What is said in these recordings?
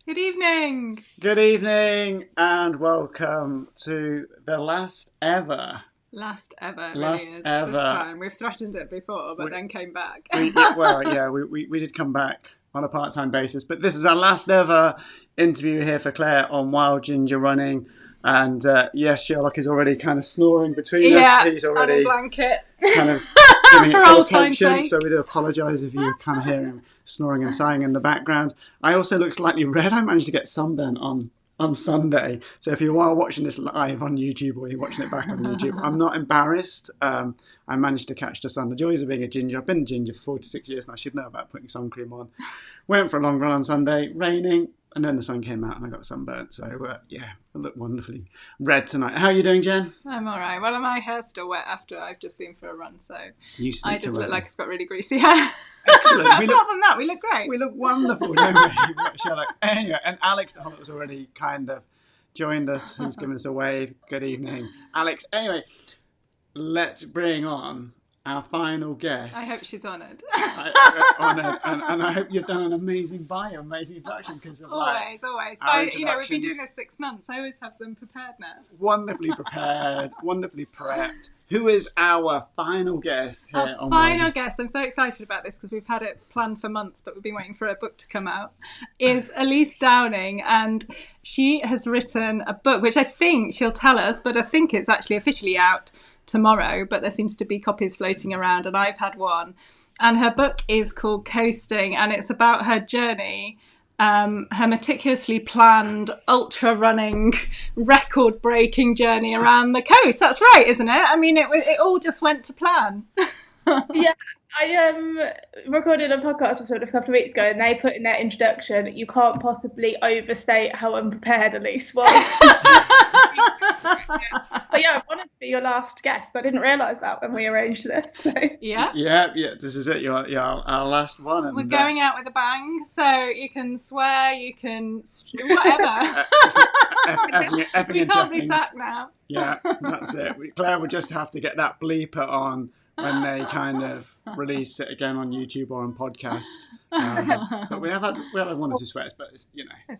Good evening. Good evening and welcome to the last ever Last ever, Last really is ever. this time. We've threatened it before, but then came back. we did come back on a part-time basis, but this is our last ever interview here for Claire on Wild Ginger Running. And yes, Sherlock is already kind of snoring between us. He's already on a blanket. kind of giving For it full old time's attention, sake. so we do apologise if you kind of hear him snoring and sighing in the background. I also look slightly red. I managed to get sunburn on Sunday, so if you are watching this live on YouTube or you're watching it back on YouTube, I'm not embarrassed. I managed to catch the sun. The joys of being a ginger. I've been a ginger for 46 years and I should know about putting sun cream on. Went for a long run on Sunday, raining, and then the sun came out and I got sunburnt. So yeah, I look wonderfully red tonight. How are you doing, Jen? I'm all right. Well, my hair's still wet after I've just been for a run, so I just look like I've got really greasy hair. Excellent. But apart from that, we look great. We look wonderful, don't we? Sherlock. Anyway, and Alex the Hobbit was already kind of joined us. He's given us a wave. Good evening, Alex. Anyway, let's bring on our final guest. I hope she's honoured. Honoured, and I hope you've done an amazing bio, amazing introduction, because of always. But, we've been doing this 6 months. I always have them prepared now. Wonderfully prepared, wonderfully prepped. Who is our final guest here on Final guest, I'm so excited about this because we've had it planned for months, but we've been waiting for a book to come out, is Elise Downing, and she has written a book, which I think she'll tell us, but I think it's actually officially out tomorrow, but there seems to be copies floating around, and I've had one. And her book is called Coasting, and it's about her journey, her meticulously planned ultra running, record breaking journey around the coast. That's right, isn't it? I mean, it all just went to plan. Yeah, I recorded a podcast sort of a couple of weeks ago, and they put in their introduction, "You can't possibly overstate how unprepared Elise was." But yeah, I wanted to be your last guest. I didn't realise that when we arranged this. So. Yeah. This is it. You're our last one. And, we're going out with a bang, so you can swear, you can whatever. We can't be sacked now. Yeah, that's it. Claire would just have to get that bleeper on when they kind of release it again on YouTube or on podcast. But we have had one or two swears, but it's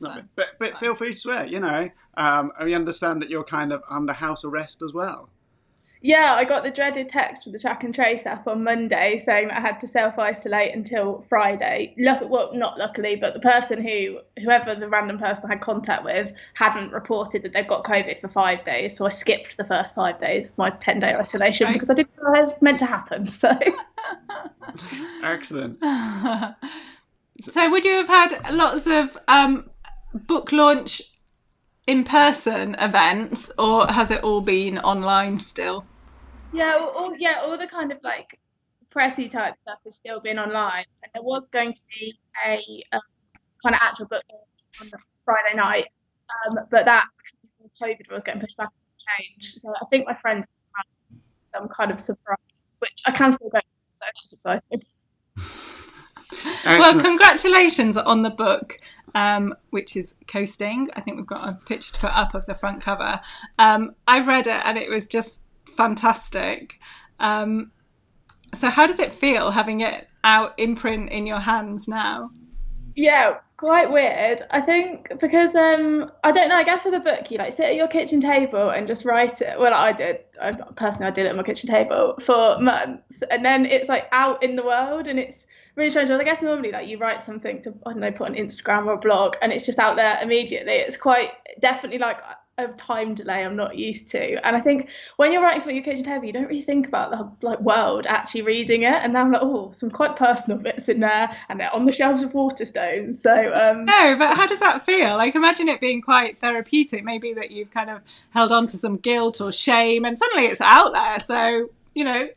not fun. But feel free to swear. We understand that you're kind of under house arrest as well. Yeah, I got the dreaded text from the track and trace app on Monday saying I had to self-isolate until Friday. Well, not luckily, but the person whoever the random person I had contact with hadn't reported that they've got COVID for 5 days. So I skipped the first 5 days of my 10-day isolation because I didn't know it was meant to happen. So Excellent. So would you have had lots of book launch in-person events, or has it all been online still? Yeah, all the kind of like pressy type stuff has still been online, and there was going to be a kind of actual book on the Friday night, but that because of COVID was getting pushed back and changed. So I think my friends had some kind of surprise, which I can still go to, so that's exciting. Well, congratulations on the book, which is Coasting. I think we've got a picture to put up of the front cover. I've read it and it was just fantastic. So how does it feel having it out in print in your hands now? Yeah, quite weird. I think because I don't know, I guess with a book you like sit at your kitchen table and just write it. Well, I did it at my kitchen table for months, and then it's like out in the world, and it's really strange. Well, I guess normally like you write something to, I don't know, put on Instagram or a blog, and it's just out there immediately. It's quite definitely like a time delay I'm not used to. And I think when you're writing something at your kitchen table, you don't really think about the like world actually reading it. And now I'm like, oh, some quite personal bits in there, and they're on the shelves of Waterstones. So no, but how does that feel? Like, imagine it being quite therapeutic. Maybe that you've kind of held on to some guilt or shame, and suddenly it's out there. So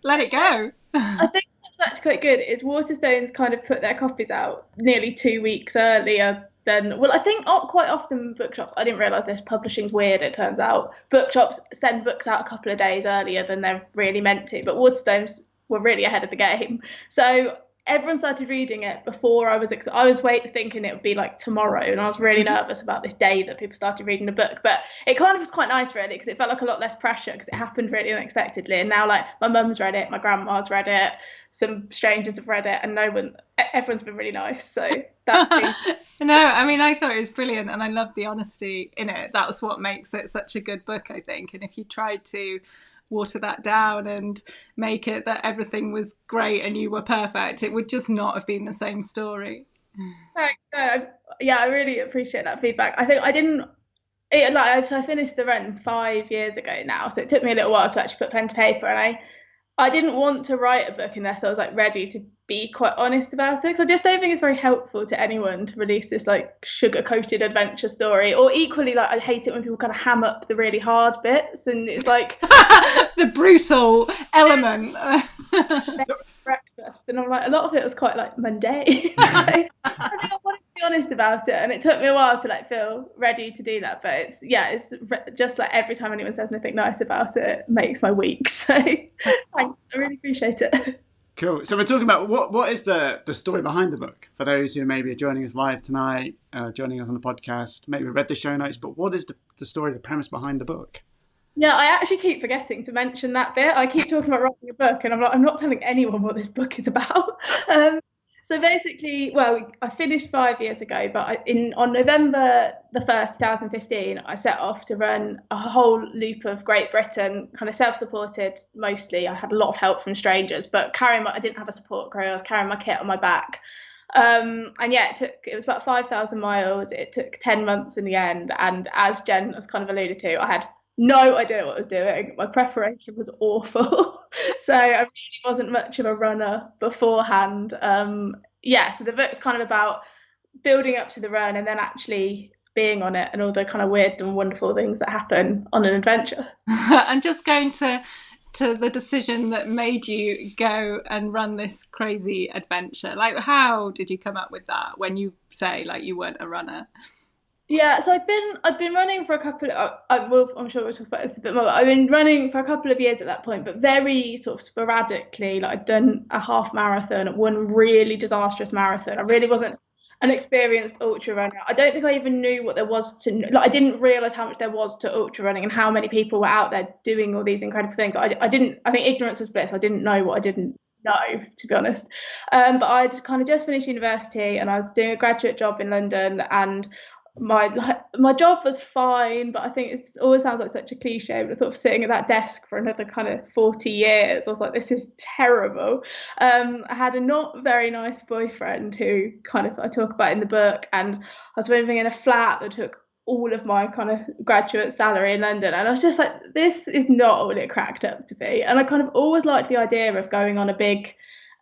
let it go. I think that's actually quite good. Is Waterstones kind of put their copies out nearly 2 weeks earlier than, well, I think quite often bookshops, I didn't realise this, publishing's weird, it turns out. Bookshops send books out a couple of days earlier than they're really meant to, but Waterstones were really ahead of the game. So everyone started reading it before I was thinking it would be like tomorrow, and I was really nervous about this day that people started reading the book. But it kind of was quite nice really, because it felt like a lot less pressure, because it happened really unexpectedly. And now like my mum's read it, my grandma's read it, some strangers have read it, and everyone's been really nice. So that's No, I mean, I thought it was brilliant, and I loved the honesty in it. That was what makes it such a good book, I think. And if you tried to water that down and make it that everything was great and you were perfect, it would just not have been the same story. Yeah, I really appreciate that feedback. I think I finished The Rent 5 years ago now, so it took me a little while to actually put pen to paper, and I didn't want to write a book unless I was like ready to be quite honest about it, because I just don't think it's very helpful to anyone to release this like sugar-coated adventure story. Or equally, like I hate it when people kind of ham up the really hard bits, and it's like the brutal element. Breakfast, and I'm like, a lot of it was quite like mundane. So I think I wanted to be honest about it, and it took me a while to like feel ready to do that. But it's just like every time anyone says anything nice about it, it makes my week. So thanks, I really appreciate it. Cool. So we're talking about what is the story behind the book for those who maybe are joining us live tonight, joining us on the podcast, maybe read the show notes, but what is the story, the premise behind the book? Yeah, I actually keep forgetting to mention that bit. I keep talking about writing a book, and I'm not telling anyone what this book is about. So basically, well, I finished 5 years ago, but on November the 1st, 2015, I set off to run a whole loop of Great Britain, kind of self-supported mostly. I had a lot of help from strangers, but I didn't have a support crew. I was carrying my kit on my back. And yeah, it was about 5,000 miles. It took 10 months in the end. And as Jen has kind of alluded to, I had no idea what I was doing. My preparation was awful. So I really wasn't much of a runner beforehand. So the book's kind of about building up to the run and then actually being on it and all the kind of weird and wonderful things that happen on an adventure. And just going to the decision that made you go and run this crazy adventure. Like, how did you come up with that when you say like you weren't a runner? Yeah, so I'd been running for a couple of, I'm sure we'll talk about this a bit more. I've been running for a couple of years at that point, but very sort of sporadically. Like I'd done a half marathon, one really disastrous marathon. I really wasn't an experienced ultra runner. I don't think I even knew what there was I didn't realize how much there was to ultra running and how many people were out there doing all these incredible things. I think ignorance is bliss. I didn't know what I didn't know, to be honest. But I'd kind of just finished university and I was doing a graduate job in London, and my job was fine, but I think it always sounds like such a cliche, but I thought of sitting at that desk for another kind of 40 years. I was like, this is terrible. I had a not very nice boyfriend who kind of I talk about in the book, and I was living in a flat that took all of my kind of graduate salary in London, and I was just like, this is not what it cracked up to be. And I kind of always liked the idea of going on a big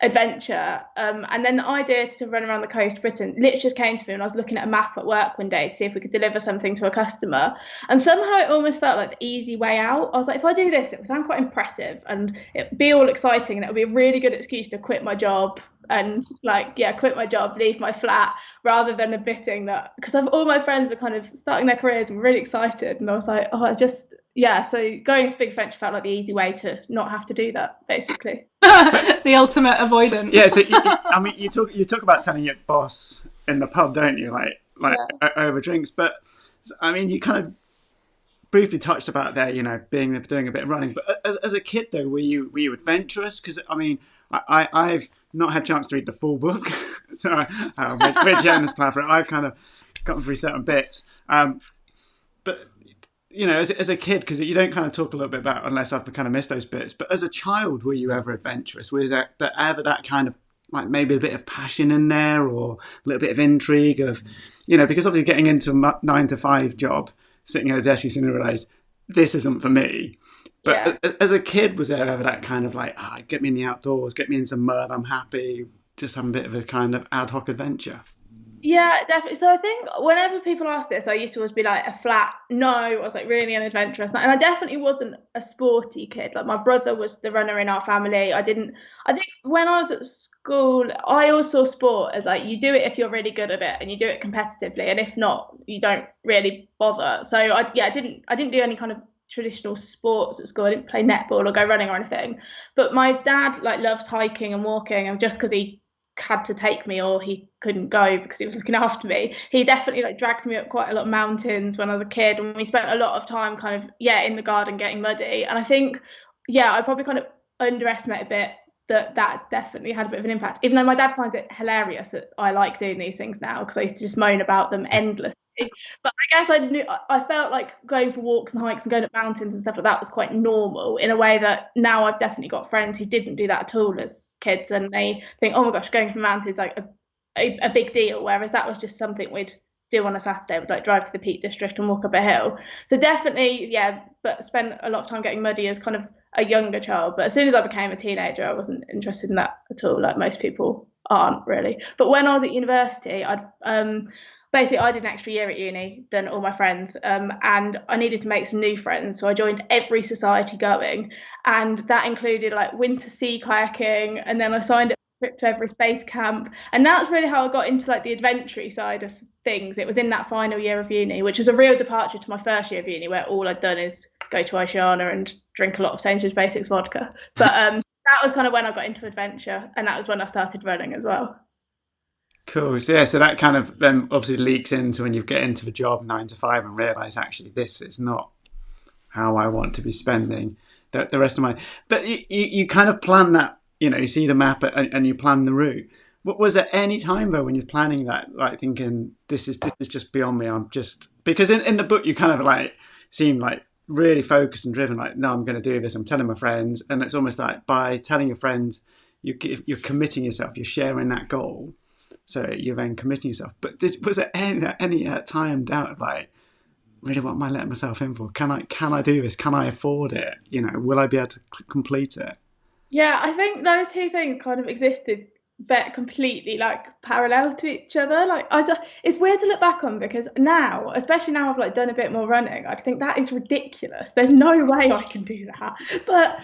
adventure, and then the idea to run around the coast of Britain literally just came to me when I was looking at a map at work one day to see if we could deliver something to a customer, and somehow it almost felt like the easy way out. I was like, if I do this, it will sound quite impressive and it'll be all exciting, and it'll be a really good excuse to quit my job and quit my job, leave my flat, rather than admitting that, because all my friends were kind of starting their careers and were really excited, and I was like, so going to big adventure felt like the easy way to not have to do that, basically. The ultimate avoidance. Yeah, so you talk about telling your boss in the pub, don't you? Over drinks, but I mean, you kind of briefly touched about there, doing a bit of running. But as a kid, though, were you adventurous? Because I mean, I've not had a chance to read the full book, so with Jen's paper, I've kind of gotten through certain bits. But as a kid, because you don't kind of talk a little bit about, unless I've kind of missed those bits. But as a child, were you ever adventurous? Was there ever that kind of like maybe a bit of passion in there, or a little bit of intrigue of, because obviously getting into a 9-to-5 job, sitting at a desk, you suddenly realise this isn't for me. But as a kid, was there ever that kind of like, get me in the outdoors, get me in some mud, I'm happy, just having a bit of a kind of ad hoc adventure? Yeah, definitely. So I think whenever people ask this, I used to always be like, a flat no. I was like really unadventurous, and I definitely wasn't a sporty kid. Like my brother was the runner in our family. I think when I was at school, I always saw sport as like, you do it if you're really good at it and you do it competitively, and if not, you don't really bother. So I didn't do any kind of traditional sports at school. I didn't play netball or go running or anything. But my dad loved hiking and walking, and just because he had to take me or he couldn't go because he was looking after me. He definitely like dragged me up quite a lot of mountains when I was a kid, and we spent a lot of time kind of in the garden getting muddy. And I think I probably kind of underestimate a bit that definitely had a bit of an impact, even though my dad finds it hilarious that I like doing these things now, because I used to just moan about them endlessly. But I guess I felt like going for walks and hikes and going up mountains and stuff like that was quite normal, in a way that now I've definitely got friends who didn't do that at all as kids, and they think, oh my gosh, going for mountains like a big deal, whereas that was just something we'd do on a Saturday. We'd like drive to the Peak District and walk up a hill. So definitely, but spent a lot of time getting muddy as kind of a younger child. But as soon as I became a teenager, I wasn't interested in that at all, like most people aren't really. But when I was at university, basically I did an extra year at uni than all my friends, and I needed to make some new friends, so I joined every society going, and that included like winter sea kayaking, and then I signed up for a trip to Everest Base Camp, and that's really how I got into like the adventure side of things. It was in that final year of uni, which was a real departure to my first year of uni, where all I'd done is go to Oceana and drink a lot of Sainsbury's Basics vodka. But that was kind of when I got into adventure, and that was when I started running as well. Cool. So that kind of then obviously leaks into when you get into the job 9 to 5 and realise actually this is not how I want to be spending the rest of my. But you kind of plan that, you see the map and you plan the route. What was there any time though when you're planning that, like thinking this is just beyond me? I'm just, because in the book you kind of like seem like really focused and driven, like no, I'm going to do this. I'm telling my friends, and it's almost like by telling your friends, you're committing yourself. You're sharing that goal. So you're then committing yourself. But was there any time doubt of like, really, what am I letting myself in for? Can I do this? Can I afford it? Will I be able to complete it? Yeah, I think those two things kind of existed completely like parallel to each other. Like it's weird to look back on, because now, especially now I've like done a bit more running, I think that is ridiculous. There's no way I can do that. But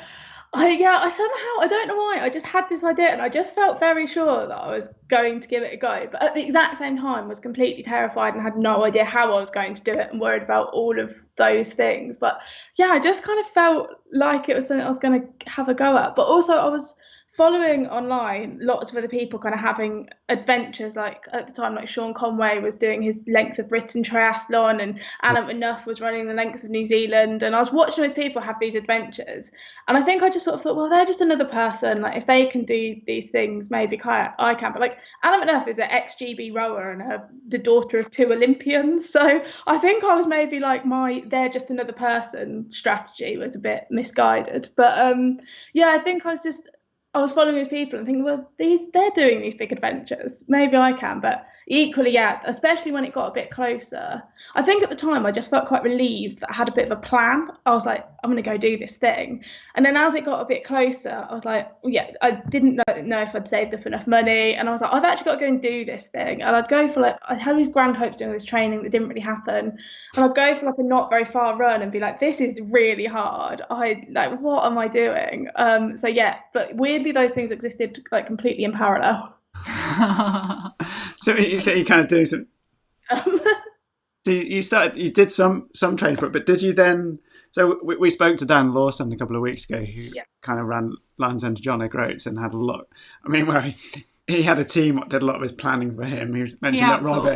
I somehow, I don't know why, I just had this idea, and I just felt very sure that I was going to give it a go, but at the exact same time was completely terrified and had no idea how I was going to do it, and worried about all of those things. But I just kind of felt like it was something I was going to have a go at. But also I was following online lots of other people kind of having adventures, like at the time like Sean Conway was doing his length of Britain triathlon, and Anna McNuff was running the length of New Zealand, and I was watching those people have these adventures, and I think I just sort of thought, well, they're just another person, like if they can do these things, maybe I can. But like Anna McNuff is an ex-GB rower and the daughter of 2 Olympians, so I think I was maybe like they're just another person strategy was a bit misguided. But I think I was following these people and thinking, well, they're doing these big adventures. Maybe I can. But equally, especially when it got a bit closer, I think at the time I just felt quite relieved that I had a bit of a plan. I was like, I'm going to go do this thing. And then as it got a bit closer, I was like, I didn't know if I'd saved up enough money. And I was like, I've actually got to go and do this thing. And I'd go for I had these grand hopes doing this training that didn't really happen. And I'd go for a not very far run and be like, this is really hard. What am I doing? But weirdly, those things existed like completely in parallel. So you say you kind of doing some. So you did some training for it, but did you then? So we spoke to Dan Lawson a couple of weeks ago, who kind of ran Lions End to John O'Groats and had a lot. I mean, where he had a team that did a lot of his planning for him. He mentioned that Robbie.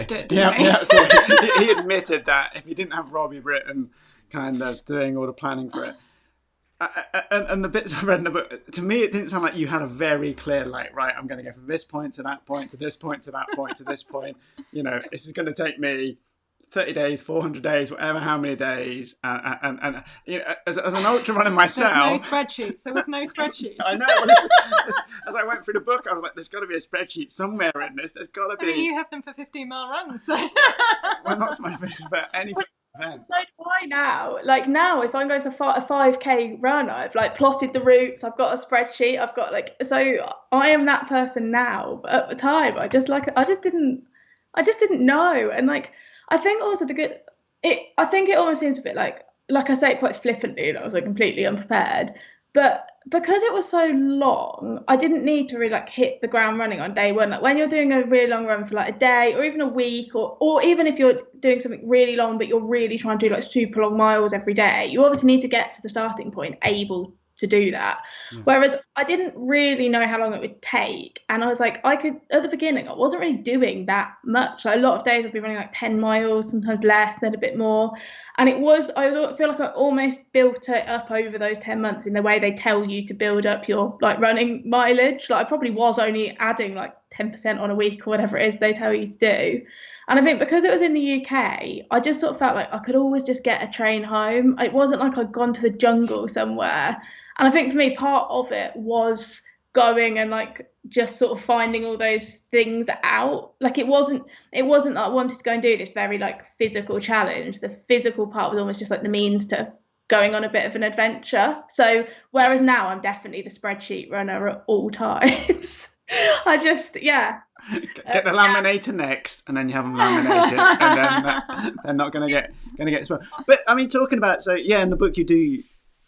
He admitted that if he didn't have Robbie Britton kind of doing all the planning for it. And the bits I read in the book, to me, it didn't sound like you had a very clear, like, right, I'm going to go from this point to that point to this point to that point to this point. This is going to take me 30 days, 400 days, whatever, how many days. And as an ultra runner myself. There was no spreadsheets. I know. As I went through the book, I was like, there's got to be a spreadsheet somewhere in this. There's got to be. I mean, you have them for 15-mile runs. So. Well, not so much for any event. So do I now. Like now, if I'm going for a 5K run, I've plotted the routes. I've got a spreadsheet. I've got so I am that person now. But at the time, I just didn't know. And I think also I think it almost seems a bit like I say it quite flippantly, that I was completely unprepared. But because it was so long, I didn't need to really hit the ground running on day one. Like when you're doing a really long run for a day or even a week, or even if you're doing something really long, but you're really trying to do super long miles every day, you obviously need to get to the starting point able to do that. Whereas I didn't really know how long it would take, and I was like, I could, at the beginning I wasn't really doing that much. Like, a lot of days I'd be running like 10 miles, sometimes less, then a bit more, and I feel like I almost built it up over those 10 months in the way they tell you to build up your like running mileage. Like, I probably was only adding like 10% on a week or whatever it is they tell you to do. And I think because it was in the UK, I just sort of felt like I could always just get a train home. It wasn't like I'd gone to the jungle somewhere. And I think for me, part of it was going and like just sort of finding all those things out. Like, it wasn't that I wanted to go and do this very like physical challenge. The physical part was almost just like the means to going on a bit of an adventure. So whereas now I'm definitely the spreadsheet runner at all times. I just, yeah. Get the laminator next, and then you have them laminated, and then they're not going to get spoiled. But I mean, talking about, so yeah, in the book you do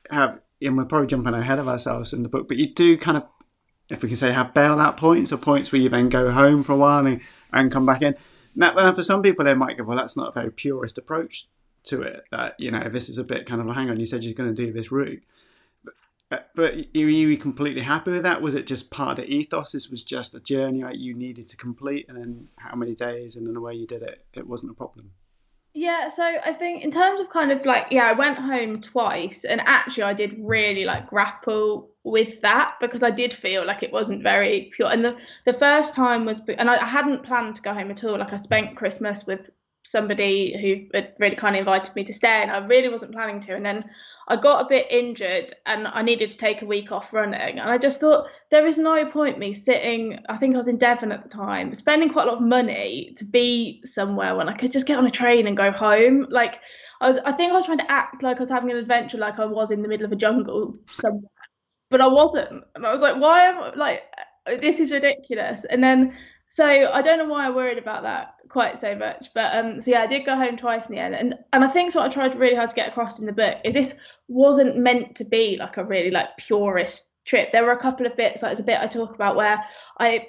have, and we're probably jumping ahead of ourselves in the book, but you do kind of, if we can say, have bailout points, or points where you then go home for a while and come back in. Now, for some people, they might go, well, that's not a very purist approach to it. That, you know, this is a bit kind of, hang on, you said you're going to do this route. But were you completely happy with that? Was it just part of the ethos? This was just a journey that you needed to complete, and then how many days, and then the way you did it, it wasn't a problem? Yeah, so I think in terms of kind of like, yeah, I went home twice, and actually I did really like grapple with that, because I did feel like it wasn't very pure. And the first time was, and I hadn't planned to go home at all. Like, I spent Christmas with somebody who had really kind of invited me to stay, and I really wasn't planning to. And then I got a bit injured and I needed to take a week off running, and I just thought there is no point me sitting, I think I was in Devon at the time, spending quite a lot of money to be somewhere when I could just get on a train and go home. Like, I think I was trying to act like I was having an adventure, like I was in the middle of a jungle somewhere, but I wasn't. And I was like, why am I, like, this is ridiculous. And then, so I don't know why I worried about that quite so much, but so yeah, I did go home twice in the end, and I think what I tried really hard to get across in the book is this wasn't meant to be like a really like purist trip. There were a couple of bits, like there's a bit I talk about where I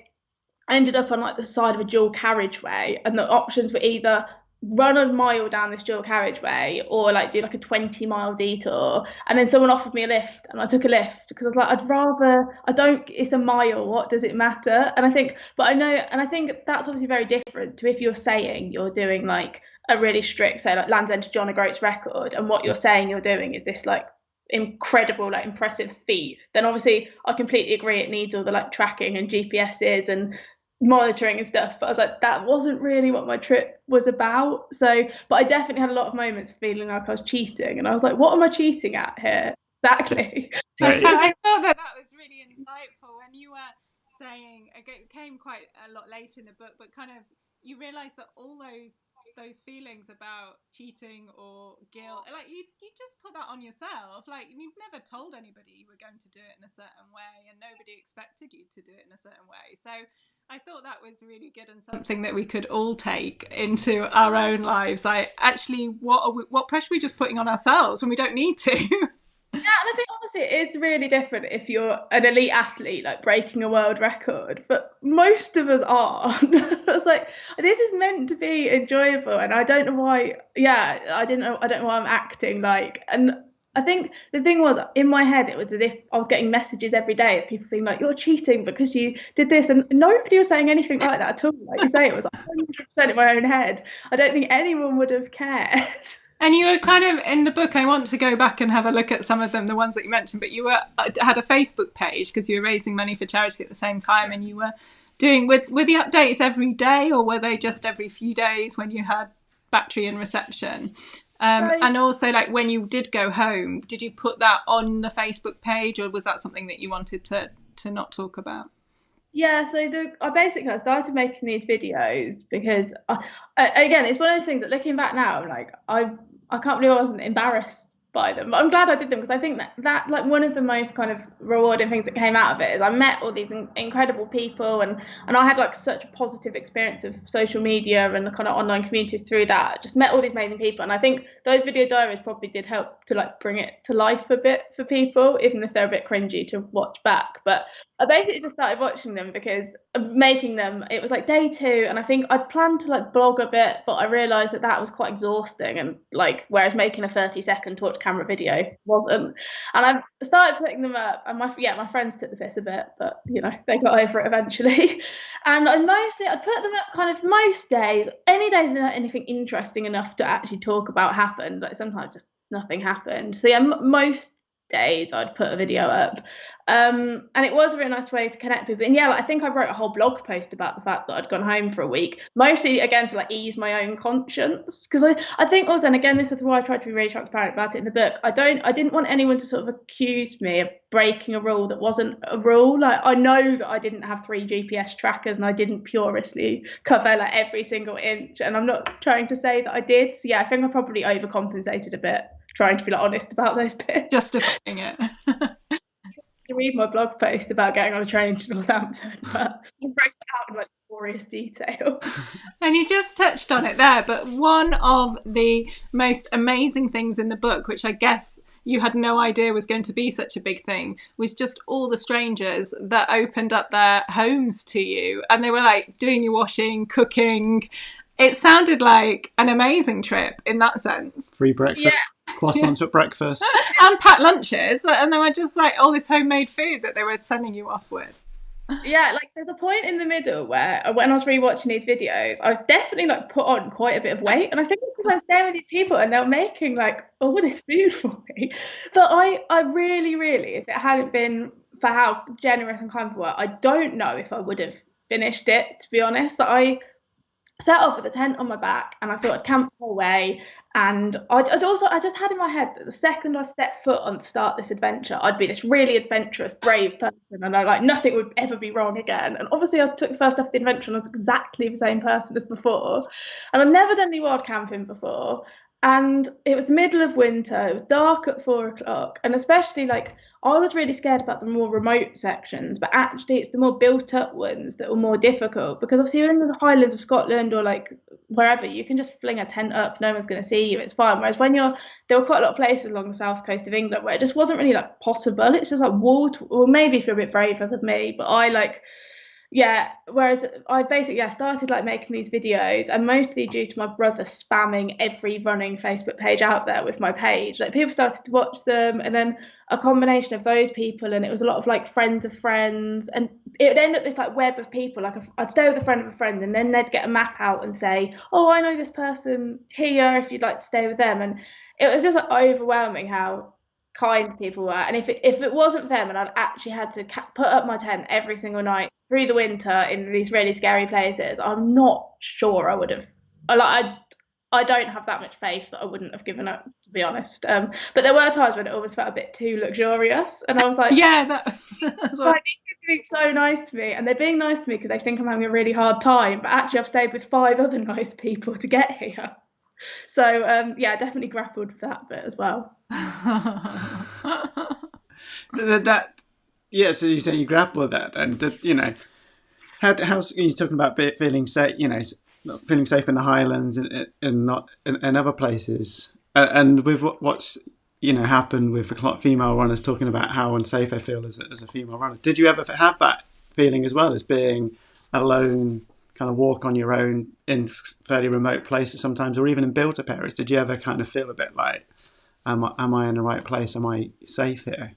ended up on like the side of a dual carriageway, and the options were either run a mile down this dual carriageway or like do like a 20-mile detour. And then someone offered me a lift, and I took a lift because I was like, it's a mile, what does it matter? And I think, but I know, and I think that's obviously very different to if you're saying you're doing like a really strict, say like Land's End to John O'Groats record, and what you're saying you're doing is this like incredible, like impressive feat, then obviously I completely agree it needs all the like tracking and GPSs and monitoring and stuff. But I was like, that wasn't really what my trip was about. So, but I definitely had a lot of moments feeling like I was cheating, and I was like, what am I cheating at here exactly? I thought that was really insightful when you were saying, it came quite a lot later in the book, but kind of you realize that all those feelings about cheating or guilt, like you just put that on yourself. Like, you've never told anybody you were going to do it in a certain way, and nobody expected you to do it in a certain way. So I thought that was really good, and something that we could all take into our own lives. Like, actually, what pressure are we just putting on ourselves when we don't need to? Yeah, and I think honestly it's really different if you're an elite athlete, like breaking a world record, but most of us are. It's like, this is meant to be enjoyable, and I don't know why. Yeah, I don't know why I'm acting like. And I think the thing was, in my head, it was as if I was getting messages every day of people being like, you're cheating because you did this, and nobody was saying anything like that at all. Like you say, it was 100% in my own head. I don't think anyone would have cared. And you were kind of, in the book, I want to go back and have a look at some of them, the ones that you mentioned, but you had a Facebook page because you were raising money for charity at the same time, and you were doing, were the updates every day, or were they just every few days when you had battery and reception? And also, like, when you did go home, did you put that on the Facebook page, or was that something that you wanted to not talk about? Yeah, so I started making these videos because, again, it's one of those things that looking back now, like, I can't believe I wasn't embarrassed by them. But I'm glad I did them, because I think that like one of the most kind of rewarding things that came out of it is I met all these incredible people, and I had like such a positive experience of social media and the kind of online communities through that. Just met all these amazing people, and I think those video diaries probably did help to like bring it to life a bit for people, even if they're a bit cringy to watch back. But I basically just started watching them because of making them. It was like day 2, and I think I'd planned to like blog a bit, but I realised that was quite exhausting, and like whereas making a 30-second torch camera video wasn't. And I started putting them up, and my friends took the piss a bit, but you know they got over it eventually. And I'd put them up kind of most days, any days that anything interesting enough to actually talk about happened. Like sometimes just nothing happened. So yeah, most days I'd put a video up. And it was a really nice way to connect with people. And yeah, like, I think I wrote a whole blog post about the fact that I'd gone home for a week, mostly again to like ease my own conscience. Because I think also, and again, this is why I tried to be really transparent about it in the book. I didn't want anyone to sort of accuse me of breaking a rule that wasn't a rule. Like I know that I didn't have 3 GPS trackers and I didn't puriously cover like every single inch. And I'm not trying to say that I did. So yeah, I think I probably overcompensated a bit, trying to be like honest about those bits. Justifying it. To read my blog post about getting on a train to Northampton, but I wrote it out in like glorious detail. And you just touched on it there, but one of the most amazing things in the book, which I guess you had no idea was going to be such a big thing, was just all the strangers that opened up their homes to you, and they were like doing your washing, cooking. It sounded like an amazing trip in that sense. Free breakfast. Yeah. Croissants at breakfast. And packed lunches, and they were just like all this homemade food that they were sending you off with. Yeah, like there's a point in the middle where when I was rewatching these videos, I've definitely like put on quite a bit of weight, and I think it's because I was staying with these people and they were making like all this food for me. But I really, really, if it hadn't been for how generous and kind they were, I don't know if I would have finished it, to be honest. I set off with a tent on my back, and I thought I'd camp away. And I just had in my head that the second I set foot on to start this adventure, I'd be this really adventurous, brave person, and nothing would ever be wrong again. And obviously, I took the first step of the adventure, and I was exactly the same person as before. And I'd never done any wild camping before. And it was the middle of winter. It was dark at 4 o'clock, and especially like I was really scared about the more remote sections, but actually it's the more built up ones that were more difficult, because obviously you're in the Highlands of Scotland or like wherever, you can just fling a tent up, no one's going to see you, it's fine. Whereas there were quite a lot of places along the south coast of England where it just wasn't really like possible. It's just like wall to, or maybe if you're a bit braver than me, but whereas I started like making these videos, and mostly due to my brother spamming every running Facebook page out there with my page, like people started to watch them, and then a combination of those people, and it was a lot of like friends of friends, and it would end up this like web of people. Like I'd stay with a friend of a friend, and then they'd get a map out and say, oh, I know this person here if you'd like to stay with them. And it was just like overwhelming how kind people were. And if it wasn't for them, and I'd actually had to put up my tent every single night through the winter in these really scary places, I'm not sure I would have. I don't have that much faith that I wouldn't have given up, to be honest. But there were times when it almost felt a bit too luxurious, and I was like, yeah, that's these people are being so nice to me, and they're being nice to me because they think I'm having a really hard time, but actually I've stayed with 5 other nice people to get here. So I definitely grappled with that bit as well. So you say you grapple with that, and how's you're talking about feeling safe, not feeling safe in the Highlands and not in other places, and with what's happened with the female runners talking about how unsafe they feel as a female runner. Did you ever have that feeling as well, as being alone, kind of walk on your own in fairly remote places sometimes, or even in built-up areas? Did you ever kind of feel a bit like, am I in the right place? Am I safe here?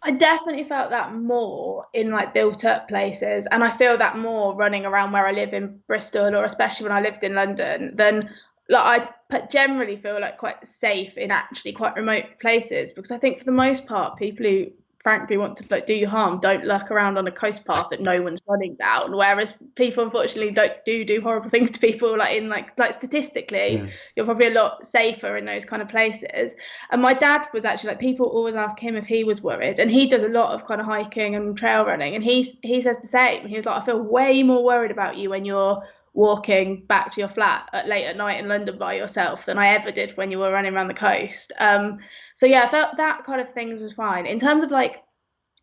I definitely felt that more in like built up places, and I feel that more running around where I live in Bristol, or especially when I lived in London, than like I generally feel like quite safe in actually quite remote places, because I think for the most part people who frankly want to like do you harm don't lurk around on a coast path that no one's running down, whereas people unfortunately do horrible things to people, like in like statistically you're probably a lot safer in those kind of places. And my dad was actually like, people always ask him if he was worried, and he does a lot of kind of hiking and trail running, and he says the same. He was like, I feel way more worried about you when you're walking back to your flat late at night in London by yourself than I ever did when you were running around the coast. I felt that kind of things was fine. In terms of like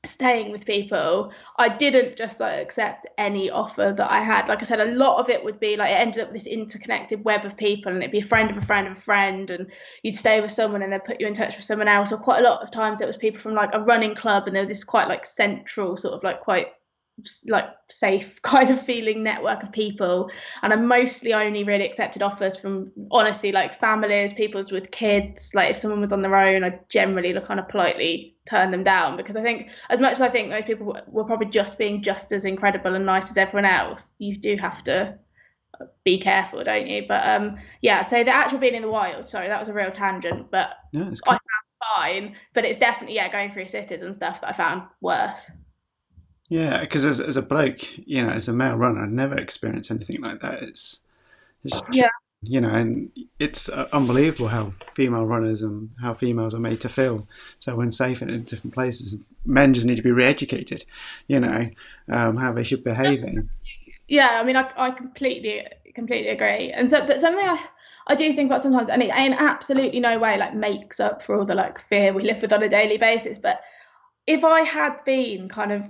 staying with people, I didn't just like accept any offer that I had. Like I said, a lot of it would be like, it ended up this interconnected web of people, and it'd be a friend of a friend of a friend, and you'd stay with someone and they'd put you in touch with someone else. Or quite a lot of times it was people from like a running club, and there was this quite like central sort of like quite like safe kind of feeling network of people. And I mostly only really accepted offers from, honestly, like families, people with kids. Like if someone was on their own, I generally kind of politely turn them down, because I think, as much as I think those people were probably just being just as incredible and nice as everyone else, you do have to be careful, don't you? But yeah, I'd say the actual being in the wild, sorry, that was a real tangent, but Yeah, it's cool. I found fine. But it's definitely, going through cities and stuff that I found worse. Yeah, because as a bloke, as a male runner, I've never experienced anything like that. It's Yeah. And it's unbelievable how female runners and how females are made to feel so unsafe in different places. Men just need to be re-educated, how they should behave. Yeah, I mean, I completely agree. And so, but something I do think about sometimes, and it in absolutely no way like makes up for all the like fear we live with on a daily basis, but if I had been kind of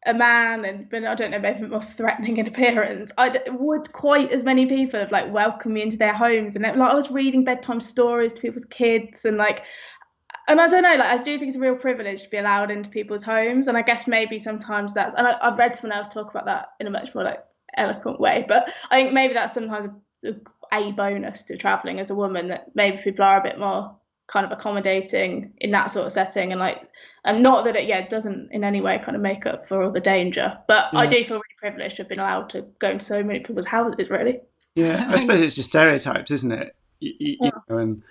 a man and been, I don't know, maybe more threatening in appearance, would quite as many people have like welcomed me into their homes, and like I was reading bedtime stories to people's kids, and I don't know, like I do think it's a real privilege to be allowed into people's homes, and I guess maybe sometimes that's, and I've read someone else talk about that in a much more like eloquent way, but I think maybe that's sometimes a bonus to traveling as a woman, that maybe people are a bit more kind of accommodating in that sort of setting, and like not that it doesn't in any way kind of make up for all the danger, but I do feel really privileged to have been allowed to go into so many people's houses, really. Yeah, I suppose it's the stereotypes, isn't it? You know, and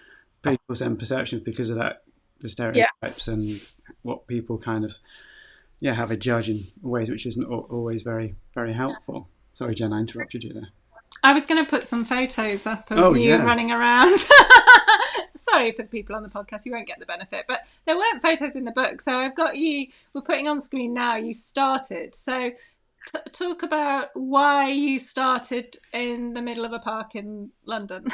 people's own perceptions because of that, the stereotypes and what people kind of have a judge in ways which isn't always very, very helpful. Sorry, Jen, I interrupted you there. I was going to put some photos up of you running around. Sorry for the people on the podcast, you won't get the benefit, but there weren't photos in the book, so I've got you, we're putting on screen now, you started. So talk about why you started in the middle of a park in London.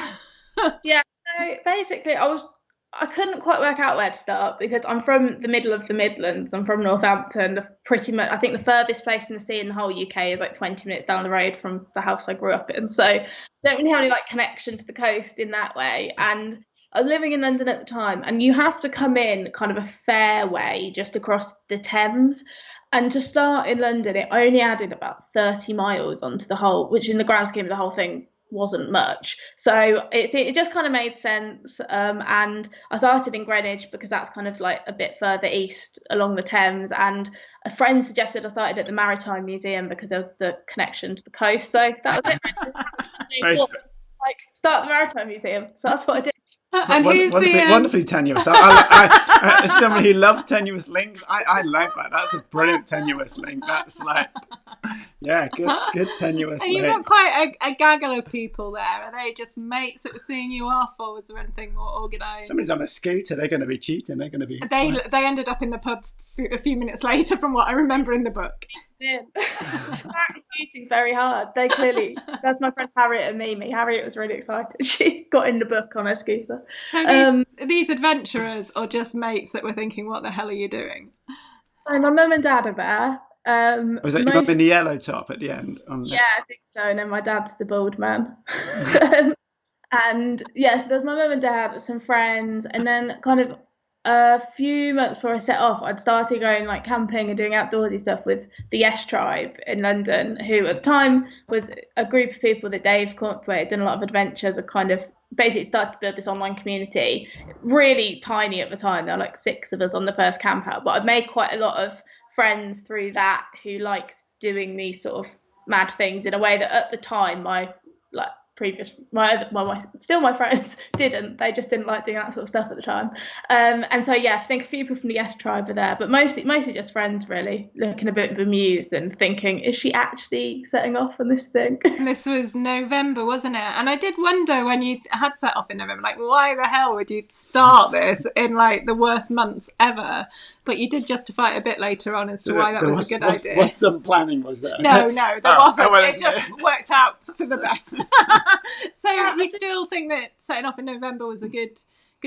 Yeah, so basically I couldn't quite work out where to start, because I'm from the middle of the Midlands. I'm from Northampton. Pretty much, I think the furthest place from the sea in the whole UK is like 20 minutes down the road from the house I grew up in. So don't really have any like connection to the coast in that way. And I was living in London at the time, and you have to come in kind of a fair way just across the Thames. And to start in London, it only added about 30 miles onto the whole, which in the grand scheme of the whole thing wasn't much. So it just kind of made sense. And I started in Greenwich because that's kind of like a bit further east along the Thames. And a friend suggested I started at the Maritime Museum because there was the connection to the coast. So that was it. Like, start the Maritime Museum. So that's what I did. And who's wonderfully tenuous. I, as someone who loves tenuous links, I like that. That's a brilliant tenuous link. That's like, good tenuous link. And you've got quite a gaggle of people there. Are they just mates that were seeing you off, or was there anything more organised? Somebody's on a scooter. They're going to be cheating. They're going to be. They ended up in the pub a few minutes later, from what I remember in the book. Scooting's very hard. They clearly, that's my friend Harriet and Mimi. Harriet was really excited. She got in the book on her scooter. So these adventurers or just mates that were thinking, what the hell are you doing? So my mum and dad are there. Was that your mum in the yellow top at the end? Yeah, I think so. And then my dad's the bald man. And yes, there's my mum and dad, some friends, and then kind of a few months before I set off, I'd started going like camping and doing outdoorsy stuff with the Yes Tribe in London, who at the time was a group of people that Dave Cornthwaite had done a lot of adventures, and kind of basically started to build this online community. Really tiny at the time. There were like 6 of us on the first camp out, but I've made quite a lot of friends through that who liked doing these sort of mad things in a way that at the time my friends didn't. They just didn't like doing that sort of stuff at the time. And so I think a few people from the Yes Tribe are there, but mostly just friends, really, looking a bit bemused and thinking, is she actually setting off on this thing? And this was November, wasn't it? And I did wonder, when you had set off in November, like, why the hell would you start this in like the worst months ever? But you did justify it a bit later on as to why that was a good idea. Was some planning, was there? No, there wasn't. It just worked out for the best. So you still think that setting off in November was a good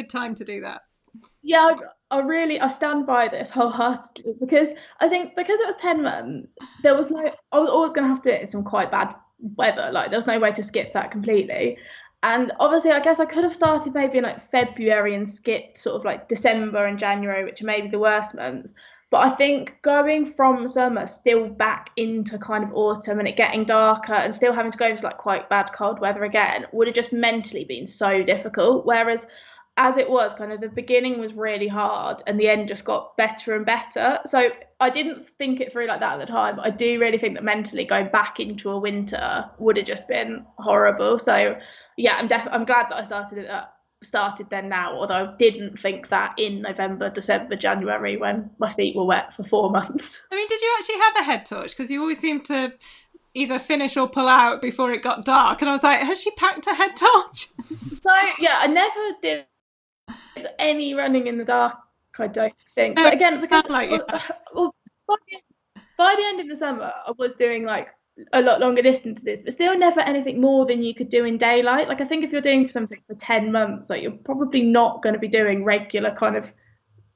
time to do that? Yeah, I stand by this wholeheartedly because I think because it was 10 months, I was always going to have to do it in some quite bad weather. Like, there was no way to skip that completely. And obviously, I guess I could have started maybe in like February and skipped sort of like December and January, which are maybe the worst months. But I think going from summer still back into kind of autumn and it getting darker and still having to go into like quite bad cold weather again would have just mentally been so difficult. Whereas as it was, kind of the beginning was really hard and the end just got better and better. So I didn't think it through like that at the time, but I do really think that mentally going back into a winter would have just been horrible. So yeah, I'm glad that I started then now, although I didn't think that in November, December, January when my feet were wet for 4 months. I mean, did you actually have a head torch? Because you always seem to either finish or pull out before it got dark. And I was like, has she packed a head torch? So yeah, I never did any running in the dark, I don't think. But again, because well, by the end of the summer, I was doing like a lot longer distances, but still never anything more than you could do in daylight. Like I think if you're doing something for 10 months, like you're probably not going to be doing regular kind of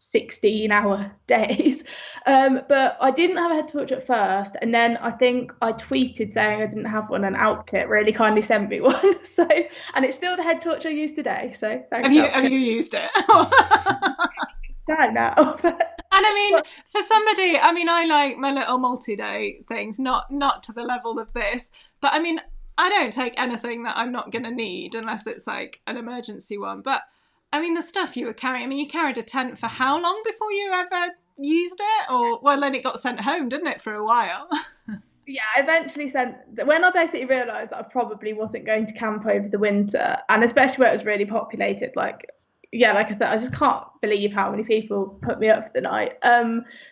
16-hour days. But I didn't have a head torch at first, and then I think I tweeted saying I didn't have one, and Outkit really kindly sent me one. So, and it's still the head torch I use today. So thanks. Have you used it? Time now. And I mean, for somebody, I mean, I like my little multi-day things, not to the level of this, but I mean, I don't take anything that I'm not going to need unless it's like an emergency one. But I mean, the stuff you were carrying, I mean, you carried a tent for how long before you ever used it? Or, well, then it got sent home, didn't it, for a while? Yeah, I eventually when I basically realised that I probably wasn't going to camp over the winter, and especially where it was really populated, like, yeah, like I said, I just can't believe how many people put me up for the night.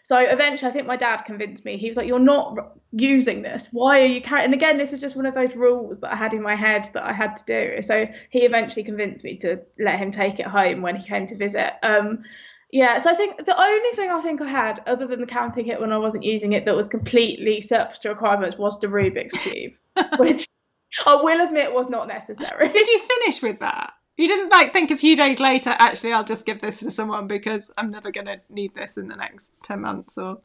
So eventually I think my dad convinced me. He was like, you're not using this. Why are you carrying? And again, this was just one of those rules that I had in my head that I had to do. So he eventually convinced me to let him take it home when he came to visit. Yeah, so I think the only thing I think I had, other than the camping kit when I wasn't using it, that was completely surplus to requirements was the Rubik's Cube, which I will admit was not necessary. Did you finish with that? You didn't like think a few days later, actually, I'll just give this to someone because I'm never going to need this in the next 10 months or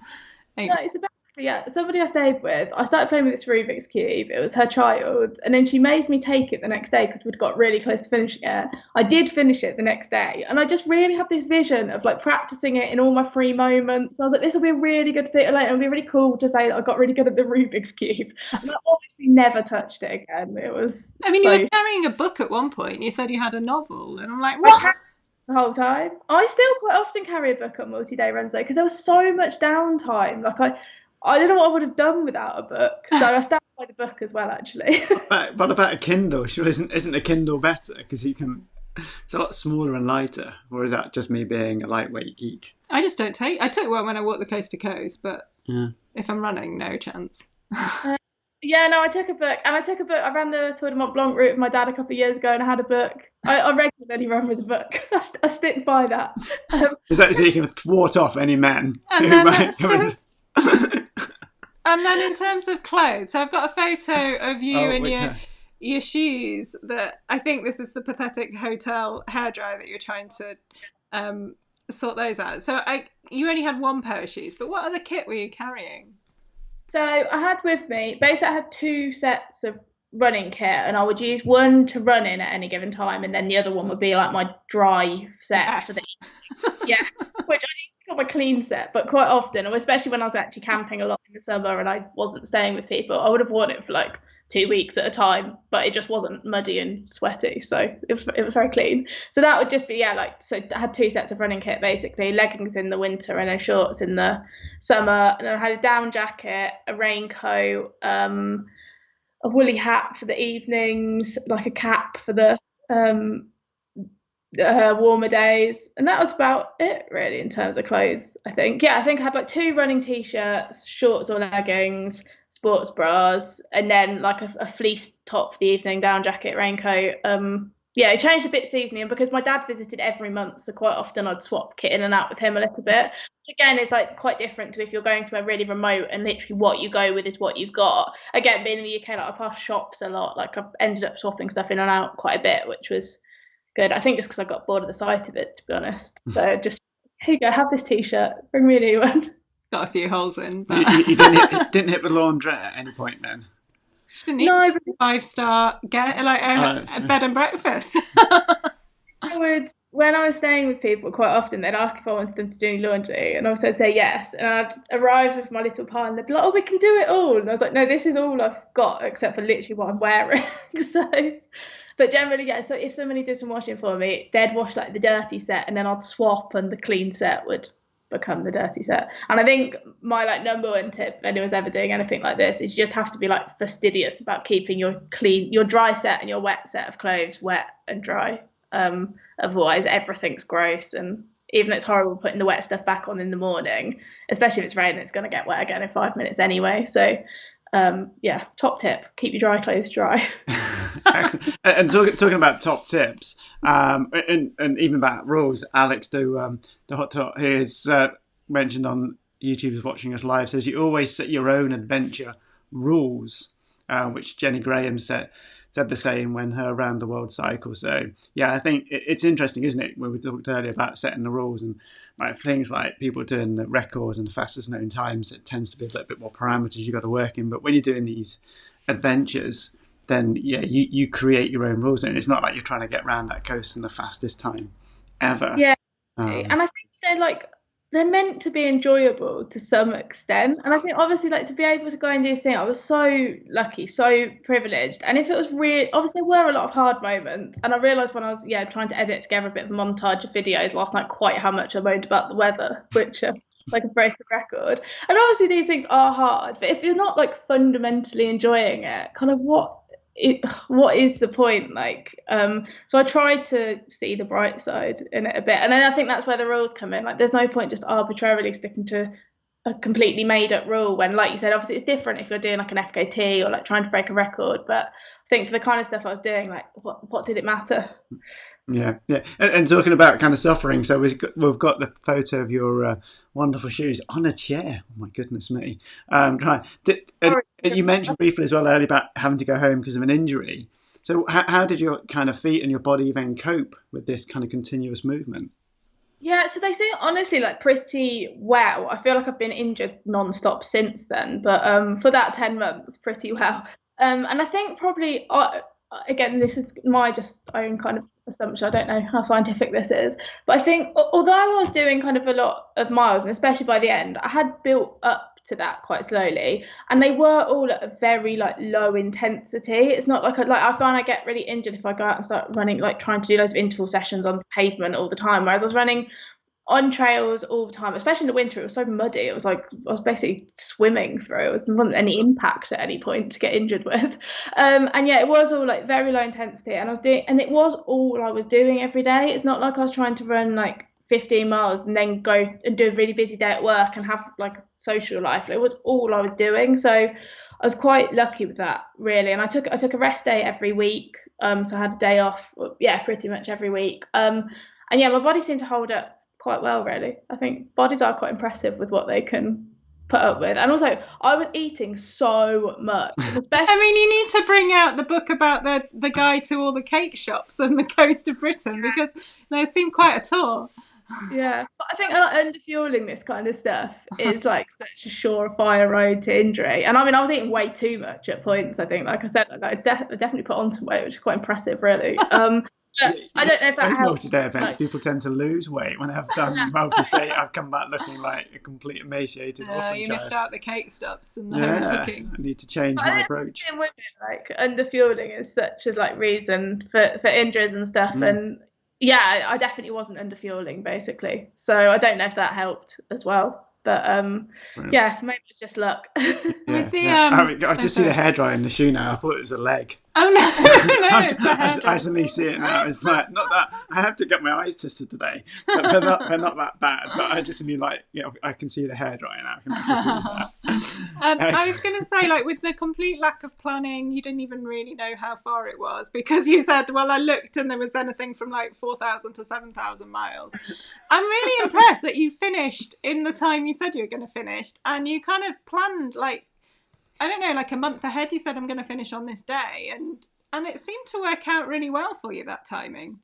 8 No, it's about, yeah, somebody I stayed with, I started playing with this Rubik's Cube. It was her child. And then she made me take it the next day because we'd got really close to finishing it. I did finish it the next day. And I just really had this vision of like practicing it in all my free moments. I was like, this will be a really good thing. Like, it'll be really cool to say that I got really good at the Rubik's Cube. And I obviously never touched it again. It was. I mean, so... you were carrying a book at one point. You said you had a novel. And I'm like, what? The whole time. I still quite often carry a book on multi-day runs though, because there was so much downtime. Like I don't know what I would have done without a book. So I stand by the book as well, actually. What about a Kindle? Sure, isn't a Kindle better? Because you can. It's a lot smaller and lighter. Or is that just me being a lightweight geek? I just don't take. I took one when I walked the coast to coast, but yeah. If I'm running, no chance. Yeah, no, I took a book. I ran the Tour de Mont Blanc route with my dad a couple of years ago, and I had a book. I regularly run with a book. I stick by that. Is that so you can thwart off any men? And then that's just... And then in terms of clothes, so I've got a photo of you and your shoes that I think this is the pathetic hotel hairdryer that you're trying to sort those out. So you only had one pair of shoes, but what other kit were you carrying? So I had with me, basically I had 2 sets of running kit, and I would use one to run in at any given time, and then the other one would be like my dry set for the yeah, which I used to call my clean set, but quite often, or especially when I was actually camping a lot in the summer and I wasn't staying with people, I would have worn it for like 2 weeks at a time, but it just wasn't muddy and sweaty, so it was very clean. So that would just be so I had 2 sets of running kit, basically leggings in the winter and then shorts in the summer, and then I had a down jacket, a raincoat, a woolly hat for the evenings, like a cap for the warmer days, and that was about it really in terms of clothes. I think I had like 2 running t-shirts, shorts or leggings, sports bras, and then like a fleece top for the evening, down jacket, raincoat. It changed a bit seasonally, and because my dad visited every month, so quite often I'd swap kit in and out with him a little bit. Which again, is like quite different to if you're going somewhere really remote and literally what you go with is what you've got. Again, being in the UK, like I pass shops a lot, like I've ended up swapping stuff in and out quite a bit, which was good. I think just because I got bored of the sight of it, to be honest. So just, here you go, have this t-shirt, bring me a new one. Got a few holes in, You, but you didn't hit the laundrette at any point then? shouldn't need No, but 5-star get like a bed and breakfast. when I was staying with people, quite often they'd ask if I wanted them to do any laundry, and also I'd say yes. And I'd arrive with my little pile, and they'd be like, "Oh, we can do it all." And I was like, "No, this is all I've got, except for literally what I'm wearing." So, but generally, yeah. So if somebody did some washing for me, they'd wash like the dirty set, and then I'd swap, and the clean set would become the dirty set. And I think my like number one tip, if anyone's ever doing anything like this, is you just have to be like fastidious about keeping your dry set and your wet set of clothes wet and dry. Otherwise everything's gross, and even it's horrible putting the wet stuff back on in the morning, especially if it's raining, it's going to get wet again in 5 minutes anyway. So yeah, top tip, keep your dry clothes dry. Excellent. And talking about top tips, and even about rules, Alex the Hot Tot, who is mentioned on YouTube, is watching us live, says you always set your own adventure rules, which Jenny Graham said the same when her Around the World cycle. So yeah, I think it's interesting, isn't it, when we talked earlier about setting the rules, and like things like people doing the records and the fastest known times, it tends to be a little bit more parameters you've got to work in. But when you're doing these adventures, then yeah, you create your own rules, and it's not like you're trying to get around that coast in the fastest time ever. Yeah, and I think they're meant to be enjoyable to some extent. And I think obviously like to be able to go and do this thing, I was so lucky, so privileged. And if it was obviously there were a lot of hard moments. And I realised when I was trying to edit together a bit of a montage of videos last night quite how much I moaned about the weather, which like a break of record. And obviously these things are hard, but if you're not like fundamentally enjoying it, kind of what is the point? So I tried to see the bright side in it a bit, and then I think that's where the rules come in. Like there's no point just arbitrarily sticking to a completely made up rule when, like you said, obviously it's different if you're doing like an FKT or like trying to break a record. But I think for the kind of stuff I was doing, like what did it matter? Yeah. And talking about kind of suffering, so we've got the photo of your wonderful shoes on a chair. Oh my goodness me! You mentioned briefly as well earlier about having to go home because of an injury. So how did your kind of feet and your body then cope with this kind of continuous movement? Yeah, so they seem honestly like pretty well. I feel like I've been injured non-stop since then, but for that 10 months, pretty well. And I think probably, again, this is my just own kind of assumption. I don't know how scientific this is, but I think although I was doing kind of a lot of miles, and especially by the end, I had built up to that quite slowly, and they were all at a very like low intensity. It's not like I find I get really injured if I go out and start running, like trying to do loads of interval sessions on pavement all the time, whereas I was running on trails all the time, especially in the winter. It was so muddy. It was like I was basically swimming through. There wasn't any impact at any point to get injured with. And yeah, it was all like very low intensity, and it was all I was doing every day. It's not like I was trying to run like 15 miles and then go and do a really busy day at work and have like a social life. It was all I was doing. So I was quite lucky with that, really. And I took a rest day every week. So I had a day off, pretty much every week. And yeah, my body seemed to hold up quite well, really. I think bodies are quite impressive with what they can put up with. And also I was eating so much, especially I mean, you need to bring out the book about the guide to all the cake shops on the coast of Britain, because they seem quite a tour. Yeah, but I think underfueling this kind of stuff is like such a surefire road to injury. And I mean, I was eating way too much at points. I think, like I said, I definitely put on some weight, which is quite impressive, really. But I don't know if that helps. Multi-day events, people tend to lose weight. When I've done multi-day, I've come back looking like a complete emaciated orphan you child. missed out the cake stops and the home cooking. I need to change my approach. In women, like underfueling is such a like reason for injuries and stuff, and yeah, I definitely wasn't underfueling basically. So I don't know if that helped as well. But yeah, maybe it's just luck. I just see the hairdryer in the shoe now. I thought it was a leg. Oh no, no, it's the hairdryer. I suddenly see it now. It's like, not that I have to get my eyes tested today. They're not that bad. But I just need I can see the hairdryer now. I can actually see that. I was going to say, like, with the complete lack of planning, you didn't even really know how far it was, because you said, well, I looked and there was anything from like 4,000 to 7,000 miles. I'm really impressed that you finished in the time you said you were going to finish, and you kind of planned, like, I don't know, like a month ahead. You said, I'm going to finish on this day, and it seemed to work out really well for you, that timing.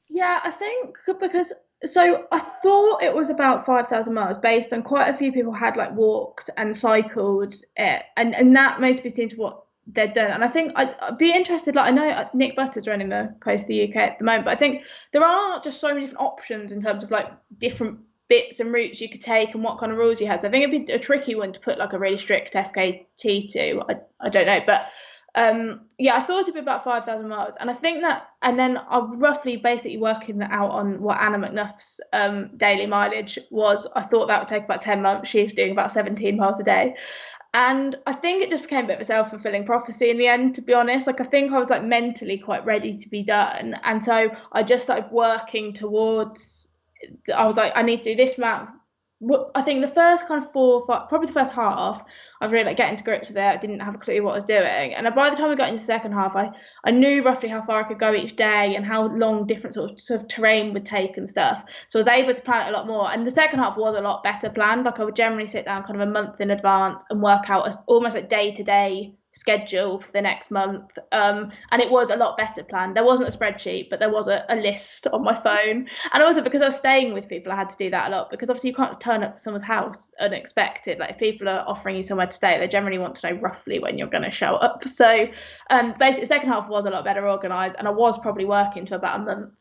Yeah, I think because so I thought it was about 5,000 miles based on quite a few people had like walked and cycled it, and that mostly seems what they'd done. And I think I'd be interested. Like I know Nick Butter's running the coast of the UK at the moment, but I think there are just so many different options in terms of like different bits and routes you could take and what kind of rules you had. So I think it'd be a tricky one to put like a really strict FKT to. I don't know, but yeah, I thought it'd be about 5,000 miles, and I think that, and then I'm roughly basically working out on what Anna McNuff's daily mileage was. I thought that would take about 10 months. She's doing about 17 miles a day, and I think it just became a bit of a self-fulfilling prophecy in the end, to be honest. Like I think I was like mentally quite ready to be done, and so I just started working towards. I was like, I need to do this amount. I think the first kind of 4, 5, probably the first half, I was really like getting to grips with it. I didn't have a clue what I was doing, and by the time we got into the second half, I knew roughly how far I could go each day and how long different sort of terrain would take and stuff. So I was able to plan it a lot more. And the second half was a lot better planned. Like I would generally sit down kind of a month in advance and work out almost like day to day schedule for the next month, and it was a lot better planned. There wasn't a spreadsheet, but there was a list on my phone. And also because I was staying with people, I had to do that a lot, because obviously you can't turn up to someone's house unexpected. Like if people are offering you somewhere to stay, they generally want to know roughly when you're going to show up. So basically the second half was a lot better organised, and I was probably working to about a month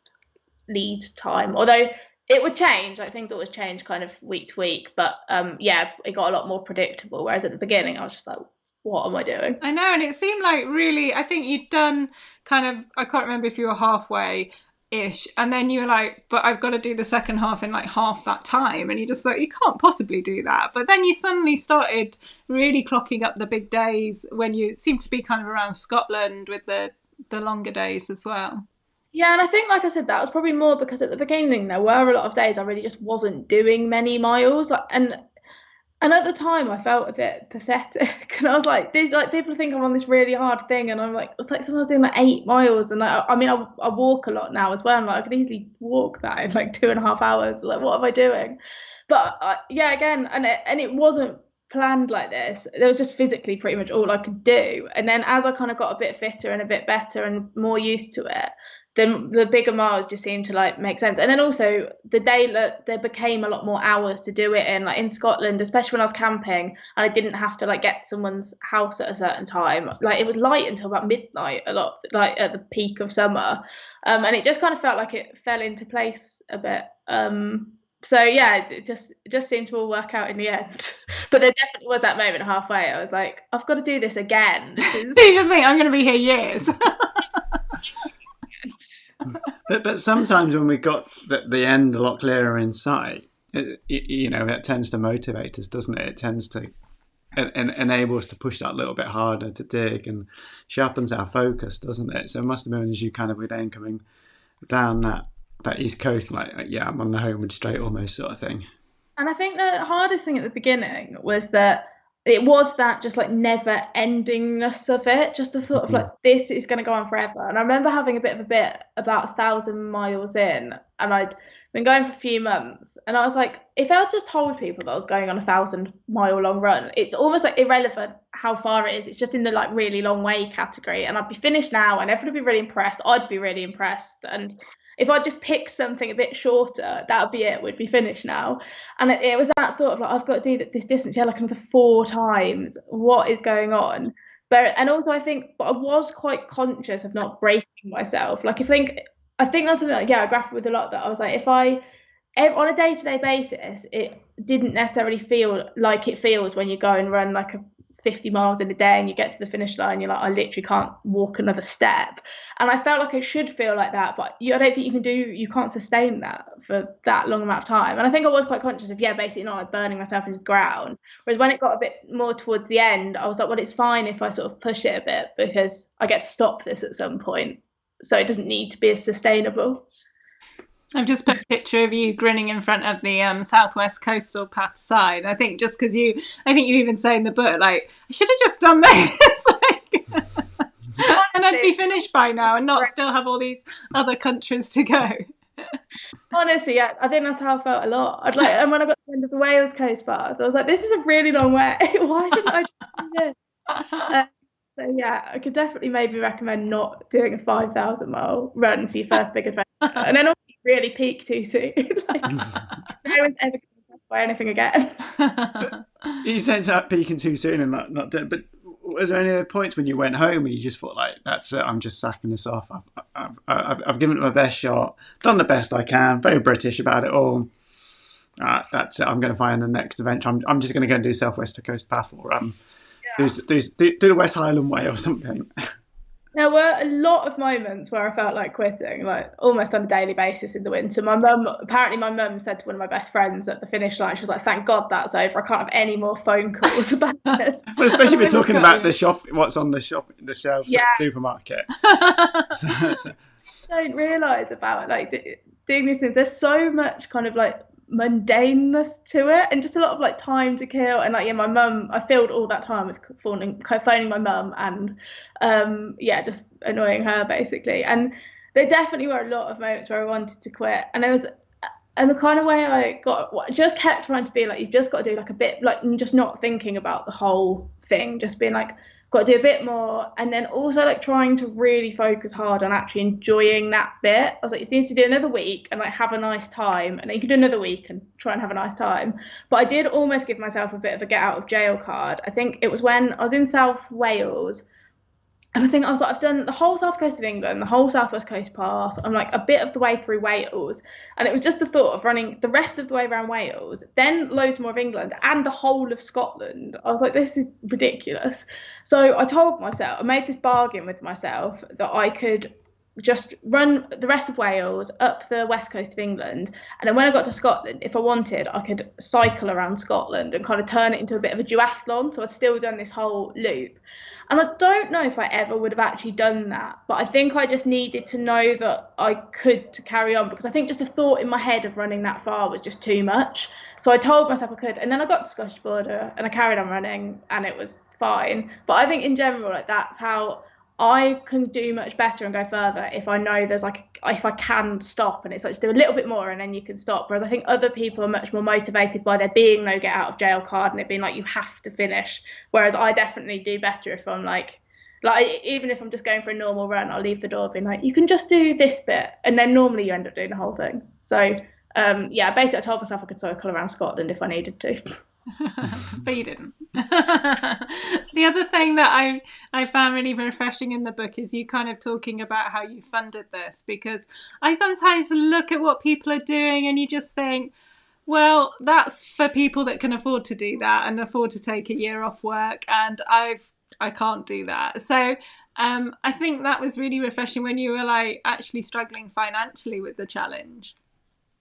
lead time, although it would change. Like things always change kind of week to week, but yeah, it got a lot more predictable, whereas at the beginning I was just like, what am I doing? I know, and it seemed like really, I think you'd done kind of, I can't remember if you were halfway ish, and then you were like, but I've got to do the second half in like half that time, and you just thought you can't possibly do that. But then you suddenly started really clocking up the big days when you seemed to be kind of around Scotland with the longer days as well. Yeah, and I think, like I said, that was probably more because at the beginning there were a lot of days I really just wasn't doing many miles, like, and at the time I felt a bit pathetic, and I was like, these like people think I'm on this really hard thing, and I'm like, it's like someone's doing like 8 miles, and I mean, I walk a lot now as well, and like I could easily walk that in like 2.5 hours. Like, what am I doing? But yeah, again, and it wasn't planned like this. It was just physically pretty much all I could do, and then as I kind of got a bit fitter and a bit better and more used to it, the bigger miles just seemed to like make sense. And then also the day that there became a lot more hours to do it in, like in Scotland, especially when I was camping and I didn't have to like get to someone's house at a certain time. Like it was light until about midnight a lot, like at the peak of summer. And it just kind of felt like it fell into place a bit. So yeah, it just seemed to all work out in the end. But there definitely was that moment halfway. I was like, I've got to do this again. You just think I'm going to be here years. But sometimes when we got the end a lot clearer in sight, it tends to motivate us, doesn't it? It tends to enable us to push that a little bit harder, to dig, and sharpens our focus, doesn't it? So it must have been as you kind of were then coming down that east coast, like, yeah, I'm on the homeward straight almost sort of thing. And I think the hardest thing at the beginning was that it was that just like never endingness of it, just the thought of like, this is going to go on forever. And I remember having a bit of a bit about 1,000 miles in, and I'd been going for a few months, and I was like, if I just told people that I was going on 1,000 mile long run, it's almost like irrelevant how far it is. It's just in the like really long way category, and I'd be finished now, and everybody would be really impressed. I'd be really impressed, and if I just picked something a bit shorter, that would be it. We'd be finished now. And it was that thought of like, I've got to do this distance, yeah, like another 4 times. What is going on? But and also I think, but I was quite conscious of not breaking myself. Like I think that's something like, yeah, I grappled with a lot. That I was like, if I on a day-to-day basis, it didn't necessarily feel like it feels when you go and run like 50 miles in a day and you get to the finish line, you're like, I literally can't walk another step. And I felt like it should feel like that, but I don't think you can't sustain that for that long amount of time. And I think I was quite conscious of, yeah, basically not like burning myself into the ground. Whereas when it got a bit more towards the end, I was like, well, it's fine if I sort of push it a bit, because I get to stop this at some point. So it doesn't need to be as sustainable. I've just put a picture of you grinning in front of the Southwest Coastal Path sign. I think just because I think you even say in the book, like, I should have just done this. And I'd be finished by now and not still have all these other countries to go. Honestly, yeah, I think that's how I felt a lot. And when I got to the end of the Wales Coast Path, I was like, this is a really long way. Why didn't I just do this? So yeah, I could definitely maybe recommend not doing a 5,000 mile run for your first big adventure. And then also you really peak too soon. Like, no one's ever going to be impressed by anything again. You sense that peaking too soon and not doing. But was there any points when you went home and you just thought like, "That's it, I'm just sacking this off. I've given it my best shot, done the best I can, very British about it all. That's it. I'm going to find the next adventure. I'm just going to go and do South West Coast Path or do the West Highland Way or something." There were a lot of moments where I felt like quitting, like almost on a daily basis in the winter. My mum said to one of my best friends at the finish line, she was like, "Thank God that's over. I can't have any more phone calls about this." Well, especially if you're talking about the shop, what's on the shelves at the supermarket. I don't realise about like doing these things. There's so much kind of like mundaneness to it and just a lot of like time to kill, and like my mum, I filled all that time with phoning my mum and just annoying her basically. And there definitely were a lot of moments where I wanted to quit, and the kind of way I just kept trying to be like, you just got to do like a bit, like just not thinking about the whole thing, just being like, got to do a bit more, and then also like trying to really focus hard on actually enjoying that bit. I was like, you need to do another week and like have a nice time, and then you can do another week and try and have a nice time. But I did almost give myself a bit of a get out of jail card. I think it was when I was in South Wales, and I think I was like, I've done the whole south coast of England, the whole southwest coast path. I'm like a bit of the way through Wales. And it was just the thought of running the rest of the way around Wales, then loads more of England and the whole of Scotland. I was like, this is ridiculous. So I made this bargain with myself that I could just run the rest of Wales up the west coast of England. And then when I got to Scotland, if I wanted, I could cycle around Scotland and kind of turn it into a bit of a duathlon. So I'd still done this whole loop. And I don't know if I ever would have actually done that, but I think I just needed to know that I could to carry on, because I think just the thought in my head of running that far was just too much. So I told myself I could, and then I got to Scottish Border and I carried on running and it was fine. But I think in general, like that's how I can do much better and go further if I know there's like, if I can stop, and it's like just do a little bit more and then you can stop. Whereas I think other people are much more motivated by there being no get out of jail card and it being like you have to finish. Whereas I definitely do better if I'm like even if I'm just going for a normal run, I'll leave the door being like, you can just do this bit, and then normally you end up doing the whole thing. So basically I told myself I could cycle around Scotland if I needed to. But you didn't. The other thing that I found really refreshing in the book is you kind of talking about how you funded this, because I sometimes look at what people are doing and you just think, well, that's for people that can afford to do that and afford to take a year off work, and I can't do that. So I think that was really refreshing when you were like actually struggling financially with the challenge.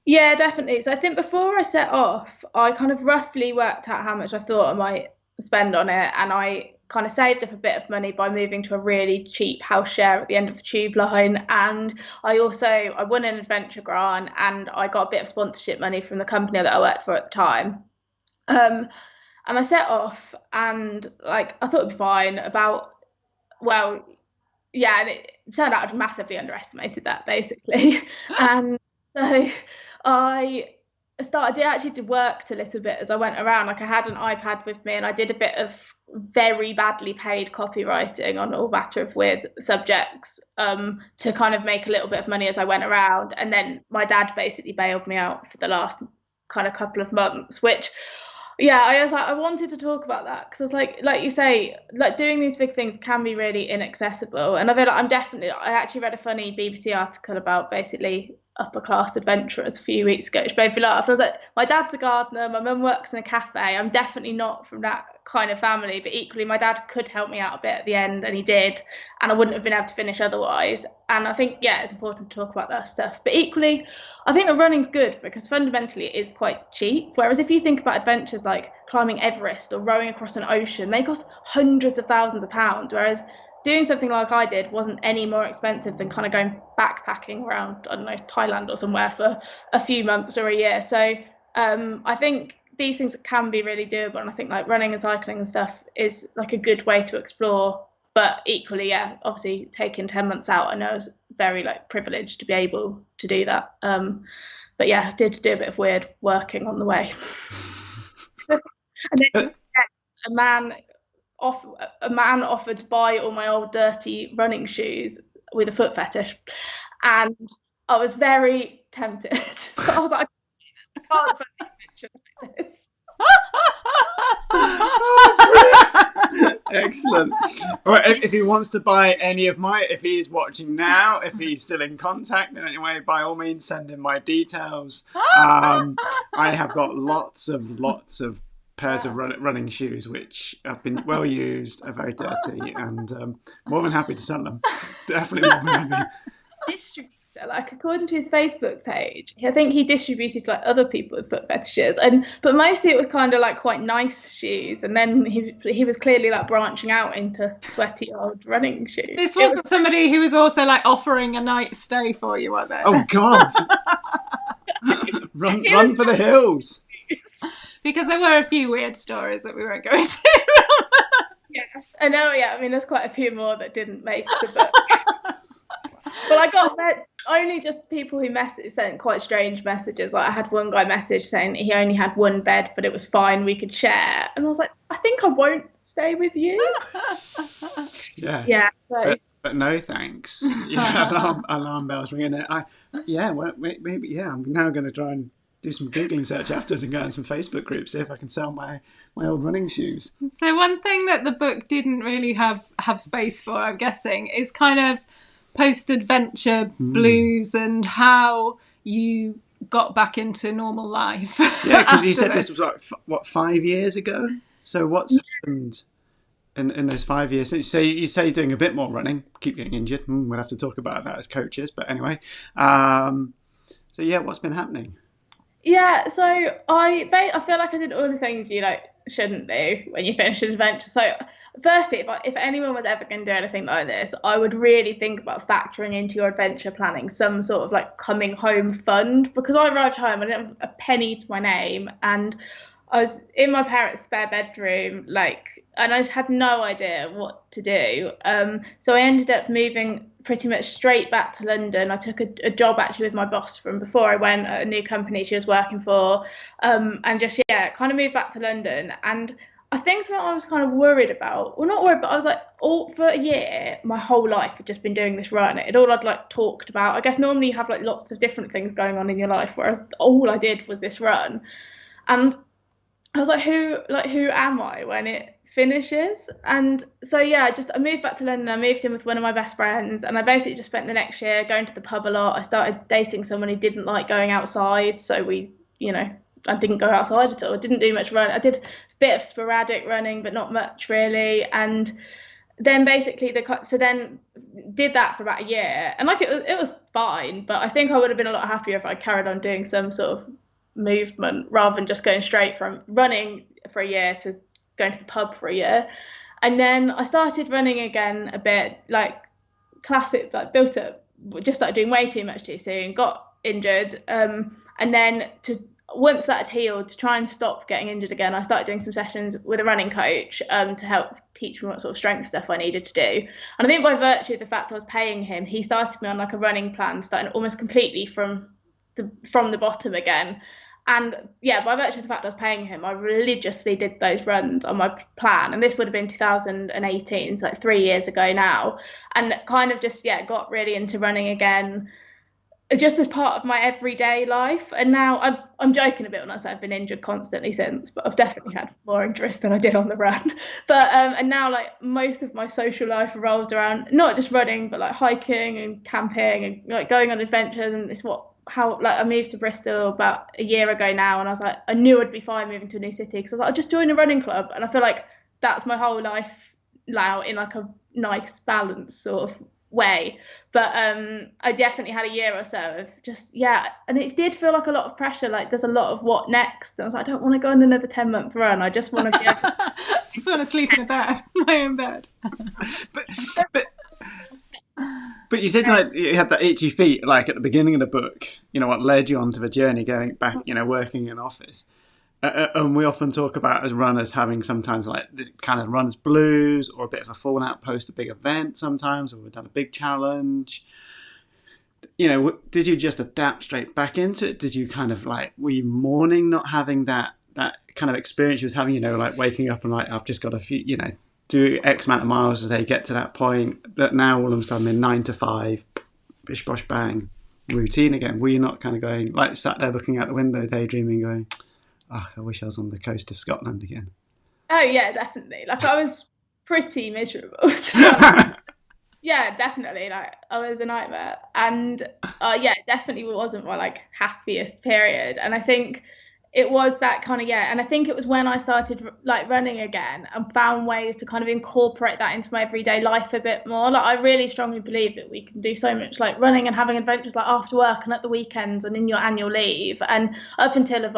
Yeah, definitely. So I think before I set off, I kind of roughly worked out how much I thought I might spend on it, and I kind of saved up a bit of money by moving to a really cheap house share at the end of the tube line. And I won an adventure grant, and I got a bit of sponsorship money from the company that I worked for at the time. And I set off, and like I thought it'd be fine. And it turned out I'd massively underestimated that basically. And so I did worked a little bit as I went around. Like I had an iPad with me and I did a bit of very badly paid copywriting on all matter of weird subjects to kind of make a little bit of money as I went around. And then my dad basically bailed me out for the last kind of couple of months, which I was like, I wanted to talk about that because I was like you say, like doing these big things can be really inaccessible. And I actually read a funny BBC article about basically upper class adventurers a few weeks ago, which made me laugh. I was like, my dad's a gardener, my mum works in a cafe. I'm definitely not from that kind of family, but equally my dad could help me out a bit at the end, and he did, and I wouldn't have been able to finish otherwise. And I think it's important to talk about that stuff, but equally I think the running's good because fundamentally it is quite cheap. Whereas if you think about adventures like climbing Everest or rowing across an ocean, they cost hundreds of thousands of pounds, whereas doing something like I did wasn't any more expensive than kind of going backpacking around, I don't know, Thailand or somewhere for a few months or a year. So I think these things can be really doable, and I think like running and cycling and stuff is like a good way to explore. But equally, obviously taking 10 months out, I know I was very like privileged to be able to do that. But I did do a bit of weird working on the way. And then a man offered to buy all my old dirty running shoes with a foot fetish, and I was very tempted. So I was like, I can't put an adventure like this. Excellent. All right, if he wants to buy any of if he is watching now, if he's still in contact in any way, by all means send him my details. I have got lots of pairs of running shoes which have been well used, are very dirty, and more than happy to sell them. Definitely more than happy. Distributor, like according to his Facebook page, I think he distributed like other people with foot fetishes, but mostly it was kind of like quite nice shoes, and then he was clearly like branching out into sweaty old running shoes. This wasn't somebody who was also like offering a night stay for you, were they? Oh God! run for the hills. Because there were a few weird stories that we won't go into. Yeah, I know. Yeah, I mean, there's quite a few more that didn't make the book. Well, I got that only just people who sent quite strange messages. Like I had one guy message saying he only had one bed, but it was fine, we could share. And I was like, I think I won't stay with you. Yeah. Yeah. So. But no thanks. Yeah, alarm bells ringing. Maybe I'm now going to try and do some Googling search afterwards and go in some Facebook groups, see if I can sell my old running shoes. So one thing that the book didn't really have space for, I'm guessing, is kind of post-adventure blues and how you got back into normal life. Yeah, because you said this was like 5 years ago. So what's happened in those 5 years? So you say you're doing a bit more running, keep getting injured. We'll have to talk about that as coaches. But anyway, so yeah, what's been happening? Yeah, so I feel like I did all the things you shouldn't do when you finish an adventure. So firstly, if anyone was ever going to do anything like this, I would really think about factoring into your adventure planning some sort of like coming home fund, because I arrived home, I didn't have a penny to my name, and I was in my parents' spare bedroom, and I just had no idea what to do. So I ended up moving pretty much straight back to London. I took a job actually with my boss from before I went at a new company she was working for, and just kind of moved back to London. And I think something I was kind of worried about, well, not worried, but I was like, for a year, my whole life had just been doing this run. It all I'd talked about. I guess normally you have lots of different things going on in your life, whereas all I did was this run. And I was like, who am I when it finishes? And so I moved back to London. I moved in with one of my best friends, and I basically just spent the next year going to the pub a lot. I started dating someone who didn't like going outside, so I didn't go outside at all. I didn't do much running. I did a bit of sporadic running, but not much really. And then basically did that for about a year, and it was fine. But I think I would have been a lot happier if I carried on doing some sort of movement rather than just going straight from running for a year to going to the pub for a year. And then I started running again a bit, classic, built up, just started doing way too much too soon, got injured, and then once that had healed, to try and stop getting injured again, I started doing some sessions with a running coach to help teach me what sort of strength stuff I needed to do. And I think by virtue of the fact I was paying him, he started me on a running plan, starting almost completely from the bottom again. And by virtue of the fact I was paying him, I religiously did those runs on my plan. And this would have been 2018, so 3 years ago now. And kind of just, got really into running again, just as part of my everyday life. And now I'm joking a bit when I say I've been injured constantly since, but I've definitely had more injuries than I did on the run. But and now most of my social life revolves around not just running, but hiking and camping and going on adventures. And it's I moved to Bristol about a year ago now, and I was like, I knew I'd be fine moving to a new city, because I was like, I'll just join a running club. And I feel like that's my whole life now in a nice balanced sort of way. But I definitely had a year or so of just and it did feel like a lot of pressure, there's a lot of what next, and I was like, I don't want to go on another 10-month run, I just want to be able to just want to sleep in my own bed. But you said you had that itchy feet at the beginning of the book, what led you onto the journey going back, working in office. And we often talk about as runners having sometimes the kind of runner's blues, or a bit of a fallout post a big event sometimes, or we've done a big challenge. Did you just adapt straight back into it? Did you kind of were you mourning not having that kind of experience you was having, waking up and I've just got a few, do X amount of miles a day, get to that point, but now all of a sudden in 9 to 5, bish bosh bang, routine again? Were you not kind of going, like, sat there looking out the window, daydreaming, going, oh, I wish I was on the coast of Scotland again? Oh yeah, definitely. Like I was pretty miserable, to be honest. Yeah, definitely. Like I was a nightmare, and yeah, it definitely wasn't my like happiest period. And I think it was that kind of, yeah. And I think it was when I started like running again and found ways to kind of incorporate that into my everyday life a bit more. Like I really strongly believe that we can do so much like running and having adventures like after work and at the weekends and in your annual leave. And up until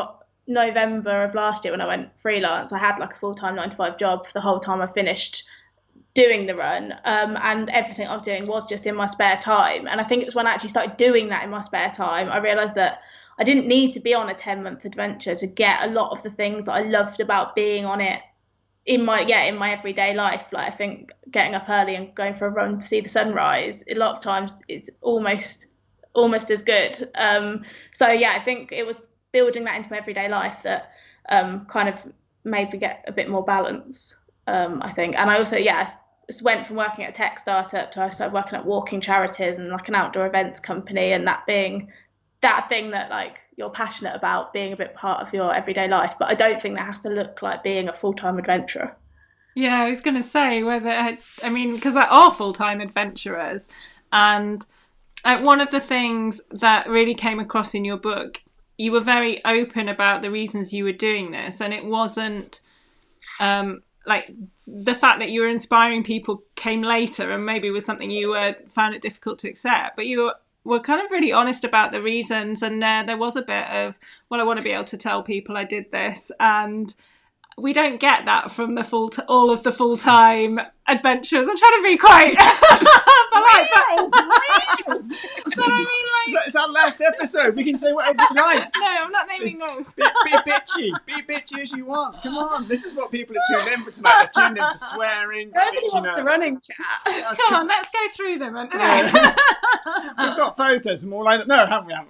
November of last year when I went freelance, I had like a full-time 9 to 5 job for the whole time I finished doing the run, and everything I was doing was just in my spare time. And I think it's when I actually started doing that in my spare time, I realised that I didn't need to be on a 10-month adventure to get a lot of the things that I loved about being on it in my everyday life. Like I think getting up early and going for a run to see the sunrise, a lot of times it's almost as good. So yeah, I think it was building that into my everyday life that kind of made me get a bit more balance. I think. And I also, went from working at a tech startup to I started working at walking charities and like an outdoor events company, and that being that thing that like you're passionate about being a bit part of your everyday life. But I don't think that has to look like being a full-time adventurer. Yeah, I was going to say because they are full-time adventurers, and one of the things that really came across in your book, you were very open about the reasons you were doing this, and it wasn't like the fact that you were inspiring people came later and maybe was something you found it difficult to accept, but you were kind of really honest about the reasons, and there was a bit of, well, I want to be able to tell people I did this, and we don't get that from the all of the full-time adventurers. I'm trying to be quite polite, but I mean, like, it's our last episode. We can say whatever we like. No, I'm not naming names. Be bitchy as you want. Come on, this is what people are tuned in for tonight. They're tuned in for swearing. Nobody wants the running chat. Come on, let's go through them. And, We've got photos and all like that. No,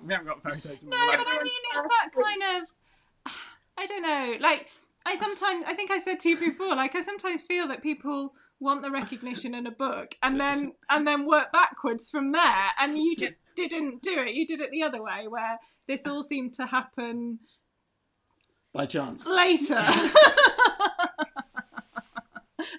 we haven't got photos. No, but I mean, it's that kind of, I don't know, like, I think I said to you before, like I sometimes feel that people want the recognition in a book and then work backwards from there, and you just didn't do it. You did it the other way, where this all seemed to happen by chance later.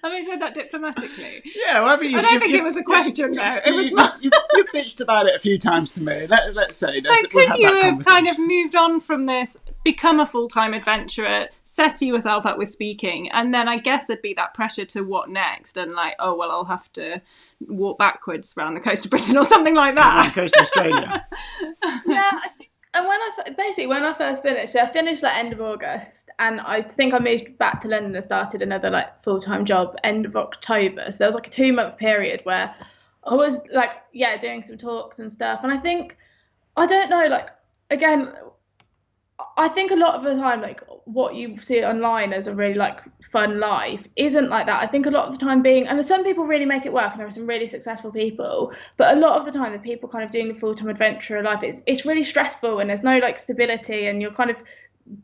Have I said that diplomatically? Yeah, well, I mean, I don't think it was a question, though. You bitched about it a few times to me. Let's say. So could you have kind of moved on from this, become a full-time adventurer, set yourself up with speaking, and then I guess there'd be that pressure to what next, and like, oh, well, I'll have to walk backwards around the coast of Britain or something like that. Around the coast of Australia. Yeah, I think. And when I first finished, so I finished like end of August, and I think I moved back to London and started another like full-time job end of October. So there was like a 2-month period where I was like, doing some talks and stuff. And I think, I don't know, like, again, I think a lot of the time, like what you see online as a really like fun life isn't like that. I think a lot of the time and some people really make it work, and there are some really successful people, but a lot of the time the people kind of doing the full-time adventurer life, it's really stressful, and there's no like stability, and you're kind of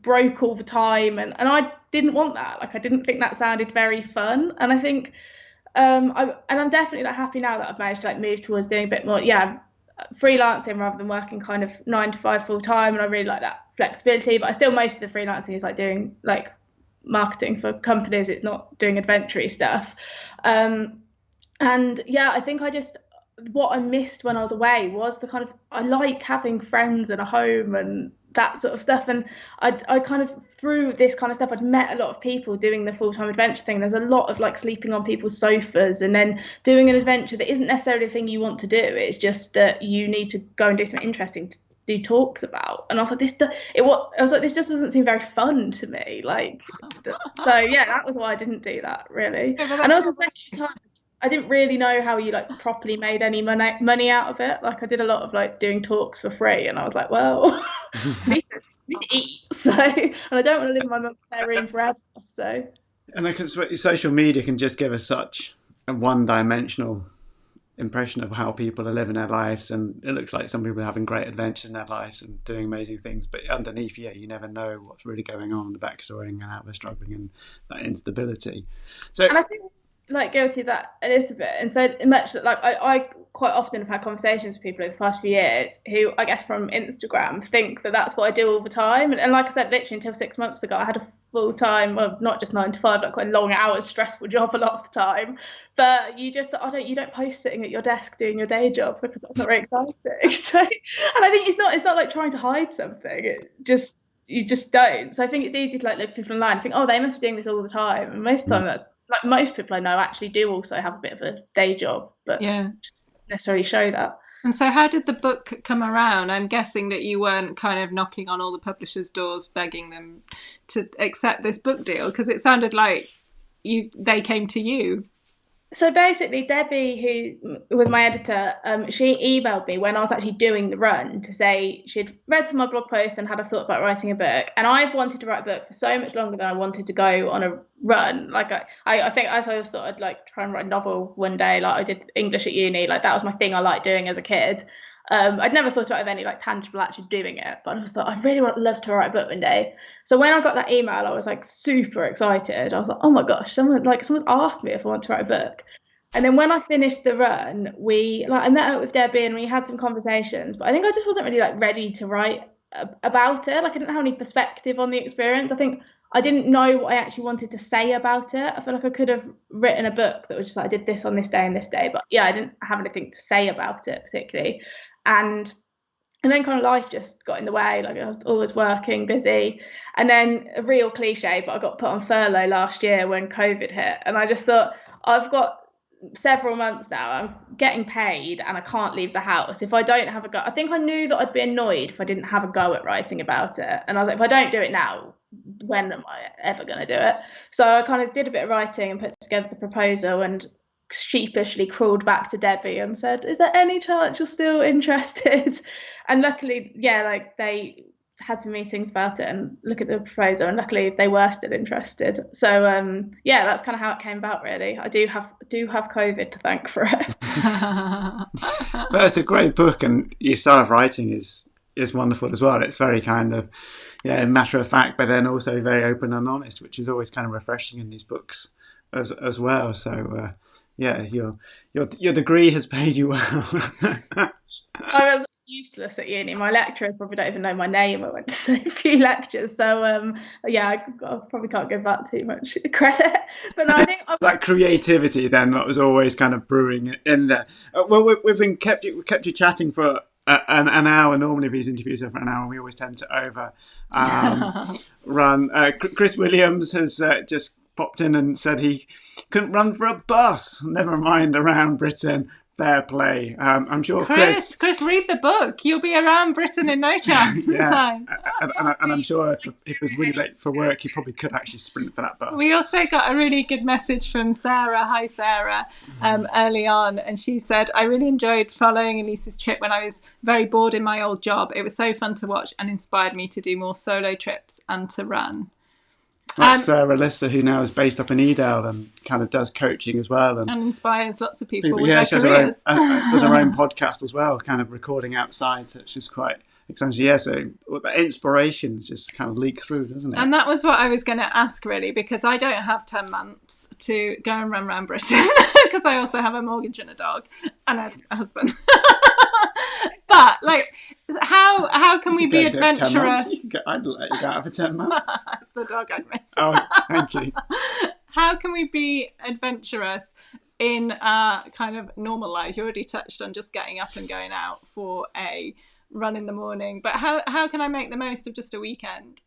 broke all the time, and I didn't want that. Like I didn't think that sounded very fun, and I think I'm definitely like happy now that I've managed to like move towards doing a bit more freelancing rather than working kind of 9 to 5 full time, and I really like that flexibility. But I still, most of the freelancing is like doing like marketing for companies. It's not doing adventure stuff. And I think what I missed when I was away was the kind of, I like having friends and a home and that sort of stuff, and I kind of, through this kind of stuff, I'd met a lot of people doing the full-time adventure thing. There's a lot of like sleeping on people's sofas and then doing an adventure that isn't necessarily the thing you want to do. It's just that you need to go and do something interesting to do talks about. And I was like, this just doesn't seem very fun to me. Like, so yeah, that was why I didn't do that really. And also, especially at the time, I didn't really know how you like properly made any money out of it. Like I did a lot of like doing talks for free, and I was like, well, I need to eat. So, and I don't want to live in my mum's spare room forever. So, and I can, social media can just give us such a one-dimensional impression of how people are living their lives, and it looks like some people are having great adventures in their lives and doing amazing things, but underneath, you never know what's really going on, the backstory and how they're struggling and that instability. So, and I think like guilty of that a little bit, and so much that like I quite often have had conversations with people over the past few years who I guess from Instagram think that that's what I do all the time, and like I said, literally until 6 months ago I had a full time, well, not just 9 to 5, like quite long hours, stressful job a lot of the time. But you don't post sitting at your desk doing your day job because that's not very exciting. So, and I think it's not like trying to hide something. You just don't. So I think it's easy to like look at people online and think, oh, they must be doing this all the time. And most of the time that's like most people I know actually do also have a bit of a day job, but yeah, just necessarily show that. And so how did the book come around? I'm guessing that you weren't kind of knocking on all the publishers' doors begging them to accept this book deal, because it sounded like they came to you. So basically, Debbie, who was my editor, she emailed me when I was actually doing the run to say she'd read some of my blog posts and had a thought about writing a book. And I've wanted to write a book for so much longer than I wanted to go on a run. Like I think I always thought I'd like try and write a novel one day, like I did English at uni. Like that was my thing I liked doing as a kid. I'd never thought about any like tangible actually doing it, but I just thought I really love to write a book one day. So when I got that email, I was like super excited. I was like, oh my gosh, someone's asked me if I want to write a book. And then when I finished the run, I met up with Debbie and we had some conversations, but I think I just wasn't really like ready to write about it. Like I didn't have any perspective on the experience. I think I didn't know what I actually wanted to say about it. I feel like I could have written a book that was just like, I did this on this day and this day, but yeah, I didn't have anything to say about it particularly. And then kind of life just got in the way. Like I was always working, busy. And then a real cliche, but I got put on furlough last year when COVID hit. And I just thought, I've got several months now, I'm getting paid and I can't leave the house. If I don't have a go, I think I knew that I'd be annoyed if I didn't have a go at writing about it. And I was like, if I don't do it now, when am I ever going to do it? So I kind of did a bit of writing and put together the proposal and sheepishly crawled back to Debbie and said, is there any chance you're still interested? And luckily, yeah, like they had some meetings about it and look at the proposal, and luckily they were still interested. So yeah, that's kind of how it came about, really. I do have COVID to thank for it. But it's a great book, and your style of writing is wonderful as well. It's very kind of matter of fact, but then also very open and honest, which is always kind of refreshing in these books as well. So yeah, your degree has paid you well. I was useless at uni. My lecturers probably don't even know my name. I went to so few lectures, so yeah, I probably can't give that too much credit. But no, I think that creativity then that was always kind of brewing in there. Well, we've kept you chatting for an hour. Normally these interviews are for an hour, and we always tend to over run. Chris Williams has just popped in and said he couldn't run for a bus, never mind around Britain. Fair play. I'm sure Chris, read the book. You'll be around Britain in no time. And I'm sure if it was really late for work, he probably could actually sprint for that bus. We also got a really good message from Sarah. Hi, Sarah. Early on, and she said, I really enjoyed following Elise's trip when I was very bored in my old job. It was so fun to watch and inspired me to do more solo trips and to run. That's Alyssa, who now is based up in Edale and kind of does coaching as well. And inspires lots of people with their she careers. Does her own podcast as well, kind of recording outside, so it's just quite exciting. Yeah, so that inspiration just kind of leak through, doesn't it? And that was what I was going to ask, really, because I don't have 10 months to go and run around Britain, because I also have a mortgage and a dog and a husband. But like, how can we be adventurous? I'd let you go out for 10 months. That's the dog I'd miss. Oh, thank you. How can we be adventurous in our kind of normal lives? You already touched on just getting up and going out for a run in the morning, but how can I make the most of just a weekend?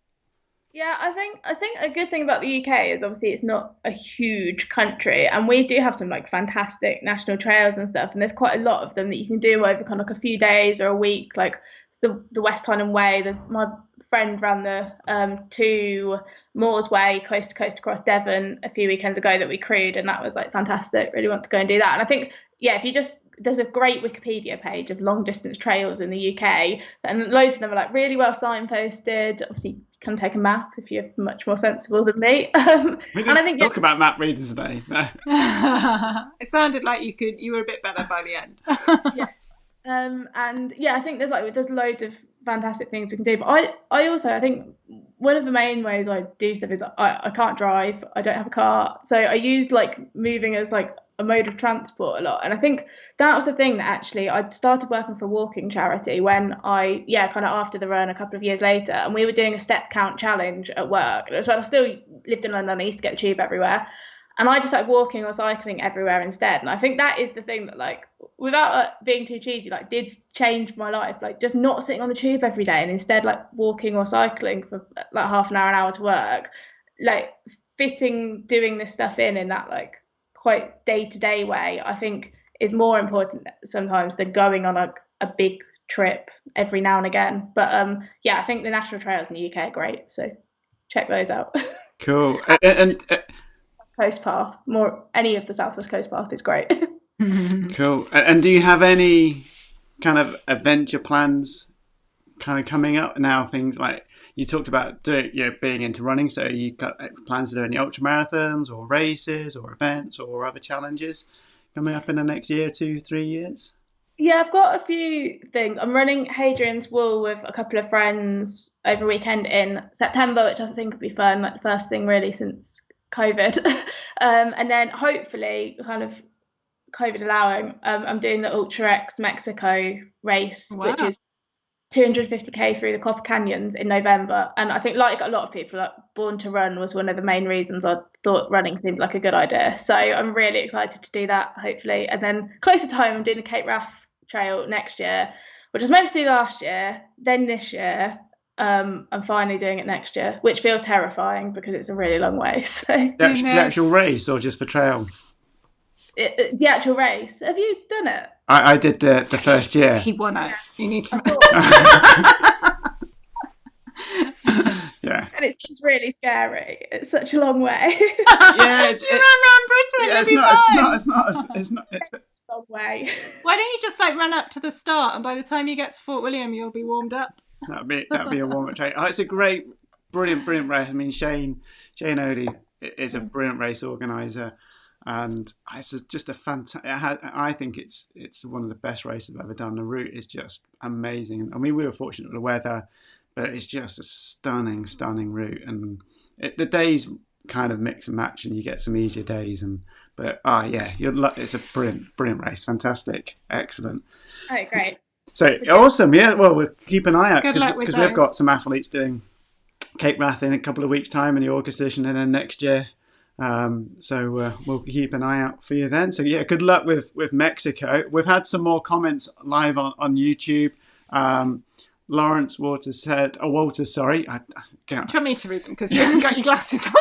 Yeah, I think a good thing about the UK is obviously it's not a huge country, and we do have some like fantastic national trails and stuff, and there's quite a lot of them that you can do over kind of like a few days or a week. Like the West Highland Way, my friend ran the 2 Moors Way, coast to coast across Devon a few weekends ago that we crewed, and that was like fantastic. Really want to go and do that. And I think, yeah, if you just, there's a great Wikipedia page of long distance trails in the UK, and loads of them are like really well signposted. Obviously, you can take a map if you're much more sensible than me. We didn't talk about map reading today. It sounded like you were a bit better by the end. Yeah. And yeah, I think there's loads of fantastic things we can do. But I also, I think one of the main ways I do stuff is I can't drive. I don't have a car. So I use like moving as like a mode of transport a lot. And I think that was the thing that actually I started working for a walking charity when kind of after the run a couple of years later, and we were doing a step count challenge at work. It was when I still lived in London. I used to get the tube everywhere. And I just like walking or cycling everywhere instead. And I think that is the thing that, like, without being too cheesy, like, did change my life. Like, just not sitting on the tube every day and instead, like, walking or cycling for like half an hour to work, like, doing this stuff in that, like, quite day-to-day way, I think is more important sometimes than going on a big trip every now and again. But I think the national trails in the UK are great. So check those out. Cool. And Coast Path, any of the Southwest Coast Path is great. Cool. And do you have any kind of adventure plans kind of coming up now? Things like you talked about being into running, so you got plans to do any ultra marathons or races or events or other challenges coming up in the next year, 2-3 years? Yeah, I've got a few things. I'm running Hadrian's Wall with a couple of friends over a weekend in September, which I think would be fun, like the first thing really since COVID. And then hopefully, kind of COVID allowing, I'm doing the Ultra X Mexico race, which is 250k through the Copper Canyons in November. And I think, like a lot of people, like, Born to Run was one of the main reasons I thought running seemed like a good idea. So I'm really excited to do that, hopefully. And then closer to home, I'm doing the Cape Wrath Trail next year, which I was meant to do last year, then this year. I'm finally doing it next year, which feels terrifying because it's a really long way. So the actual race, or just for trail? The actual race. Have you done it? I did the first year. He won it. You need to. Yeah. And it seems really scary. It's such a long way. Yeah. Do you remember in Britain? Yeah, it's not. It's a long way. Why don't you just like run up to the start, and by the time you get to Fort William, you'll be warmed up. That'd be a warm-up train. Oh, it's a brilliant race. I mean, Shane Odie is a brilliant race organizer, and it's just a fantastic. I think it's one of the best races I've ever done. The route is just amazing. I mean, we were fortunate with the weather, but it's just a stunning route, and the days kind of mix and match, and you get some easier days. It's a brilliant race. Fantastic, excellent. Oh, great. So awesome, yeah. Well, we'll keep an eye out because we've got some athletes doing Cape Wrath in a couple of weeks' time in the August edition, and then next year. So we'll keep an eye out for you then. So yeah, good luck with Mexico. We've had some more comments live on YouTube. Lawrence Walters said, sorry. I do you want me to read them because you haven't got your glasses on?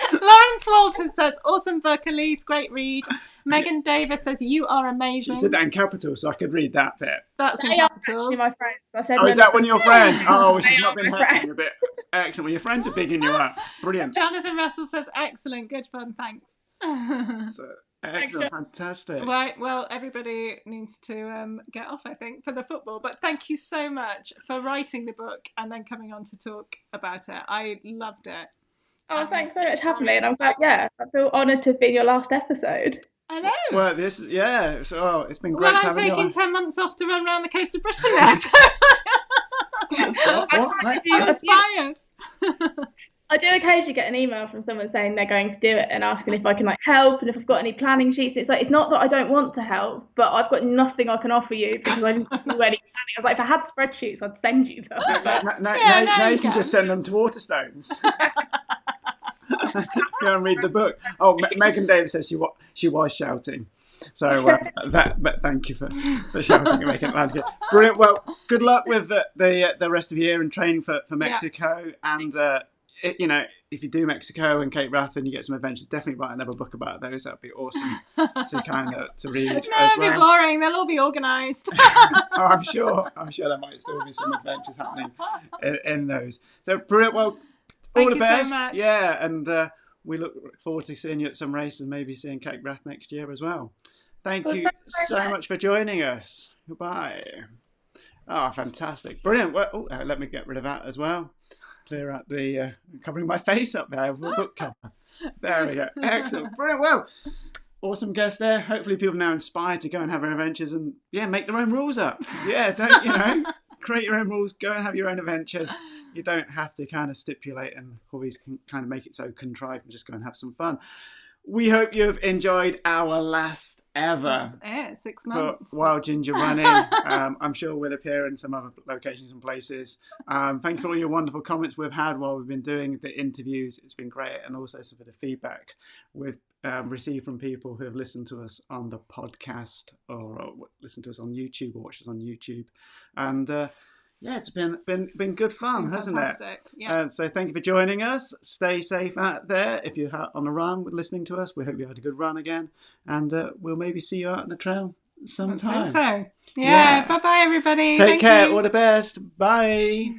Lawrence Walters says, awesome book, Elise, great read. Megan Davis says, you are amazing. She did that in capitals, so I could read that bit. That's in capitals. Actually my friends. I said, is that one of your friends? Oh, she's not been helping you a bit. Excellent. Well, your friends are bigging you up. Brilliant. Jonathan Russell says, excellent, good fun, thanks. Excellent, fantastic. Right, well, everybody needs to get off, I think, for the football. But thank you so much for writing the book and then coming on to talk about it. I loved it. Oh, thanks so much for having me. And I'm glad, I feel honoured to be your last episode. I know. Well, it's been great I'm having you on. taking 10 months off to run around the coast of Britain now, so I'm inspired. I do occasionally get an email from someone saying they're going to do it and asking if I can like help and if I've got any planning sheets. It's like, it's not that I don't want to help, but I've got nothing I can offer you because I didn't do any planning. I was like, if I had spreadsheets, I'd send you them. Now you can just send them to Waterstones. Go and read the book. Oh, Megan Davis says she was shouting. So but thank you for shouting and making it loud. Brilliant. Well, good luck with the rest of the year and training for Mexico. And if you do Mexico and Cape Wrath and you get some adventures, definitely write another book about those. That'd be awesome to read. No, it'll be boring. They'll all be organised. I'm sure there might still be some adventures happening in those. So brilliant. Well, all the best. So much. Yeah, and we look forward to seeing you at some races and maybe seeing Cape Wrath next year as well. Thank you so much for joining us. Goodbye. Oh, fantastic. Brilliant. Well, let me get rid of that as well. Clear out the covering my face up there with a book cover. There we go. Excellent. Brilliant. Well, awesome guest there. Hopefully people are now inspired to go and have their adventures and make their own rules up. Yeah, don't create your own rules, go and have your own adventures. You don't have to kind of stipulate and always kind of make it so contrived, and just go and have some fun. We hope you've enjoyed our last ever That's it, 6 months. Wild Ginger Running. I'm sure we'll appear in some other locations and places. Thank you for all your wonderful comments we've had while we've been doing the interviews. It's been great, and also some of the feedback we've received from people who have listened to us on the podcast, or listened to us on YouTube, or watched us on YouTube. And yeah, it's been good fun, hasn't fantastic. it? Yeah. So thank you for joining us. Stay safe out there. If you're on a run with listening to us, we hope you had a good run again, and we'll maybe see you out on the trail sometime. I hope so. Yeah. Bye bye, everybody. Take Thank care. you. All the best. Bye.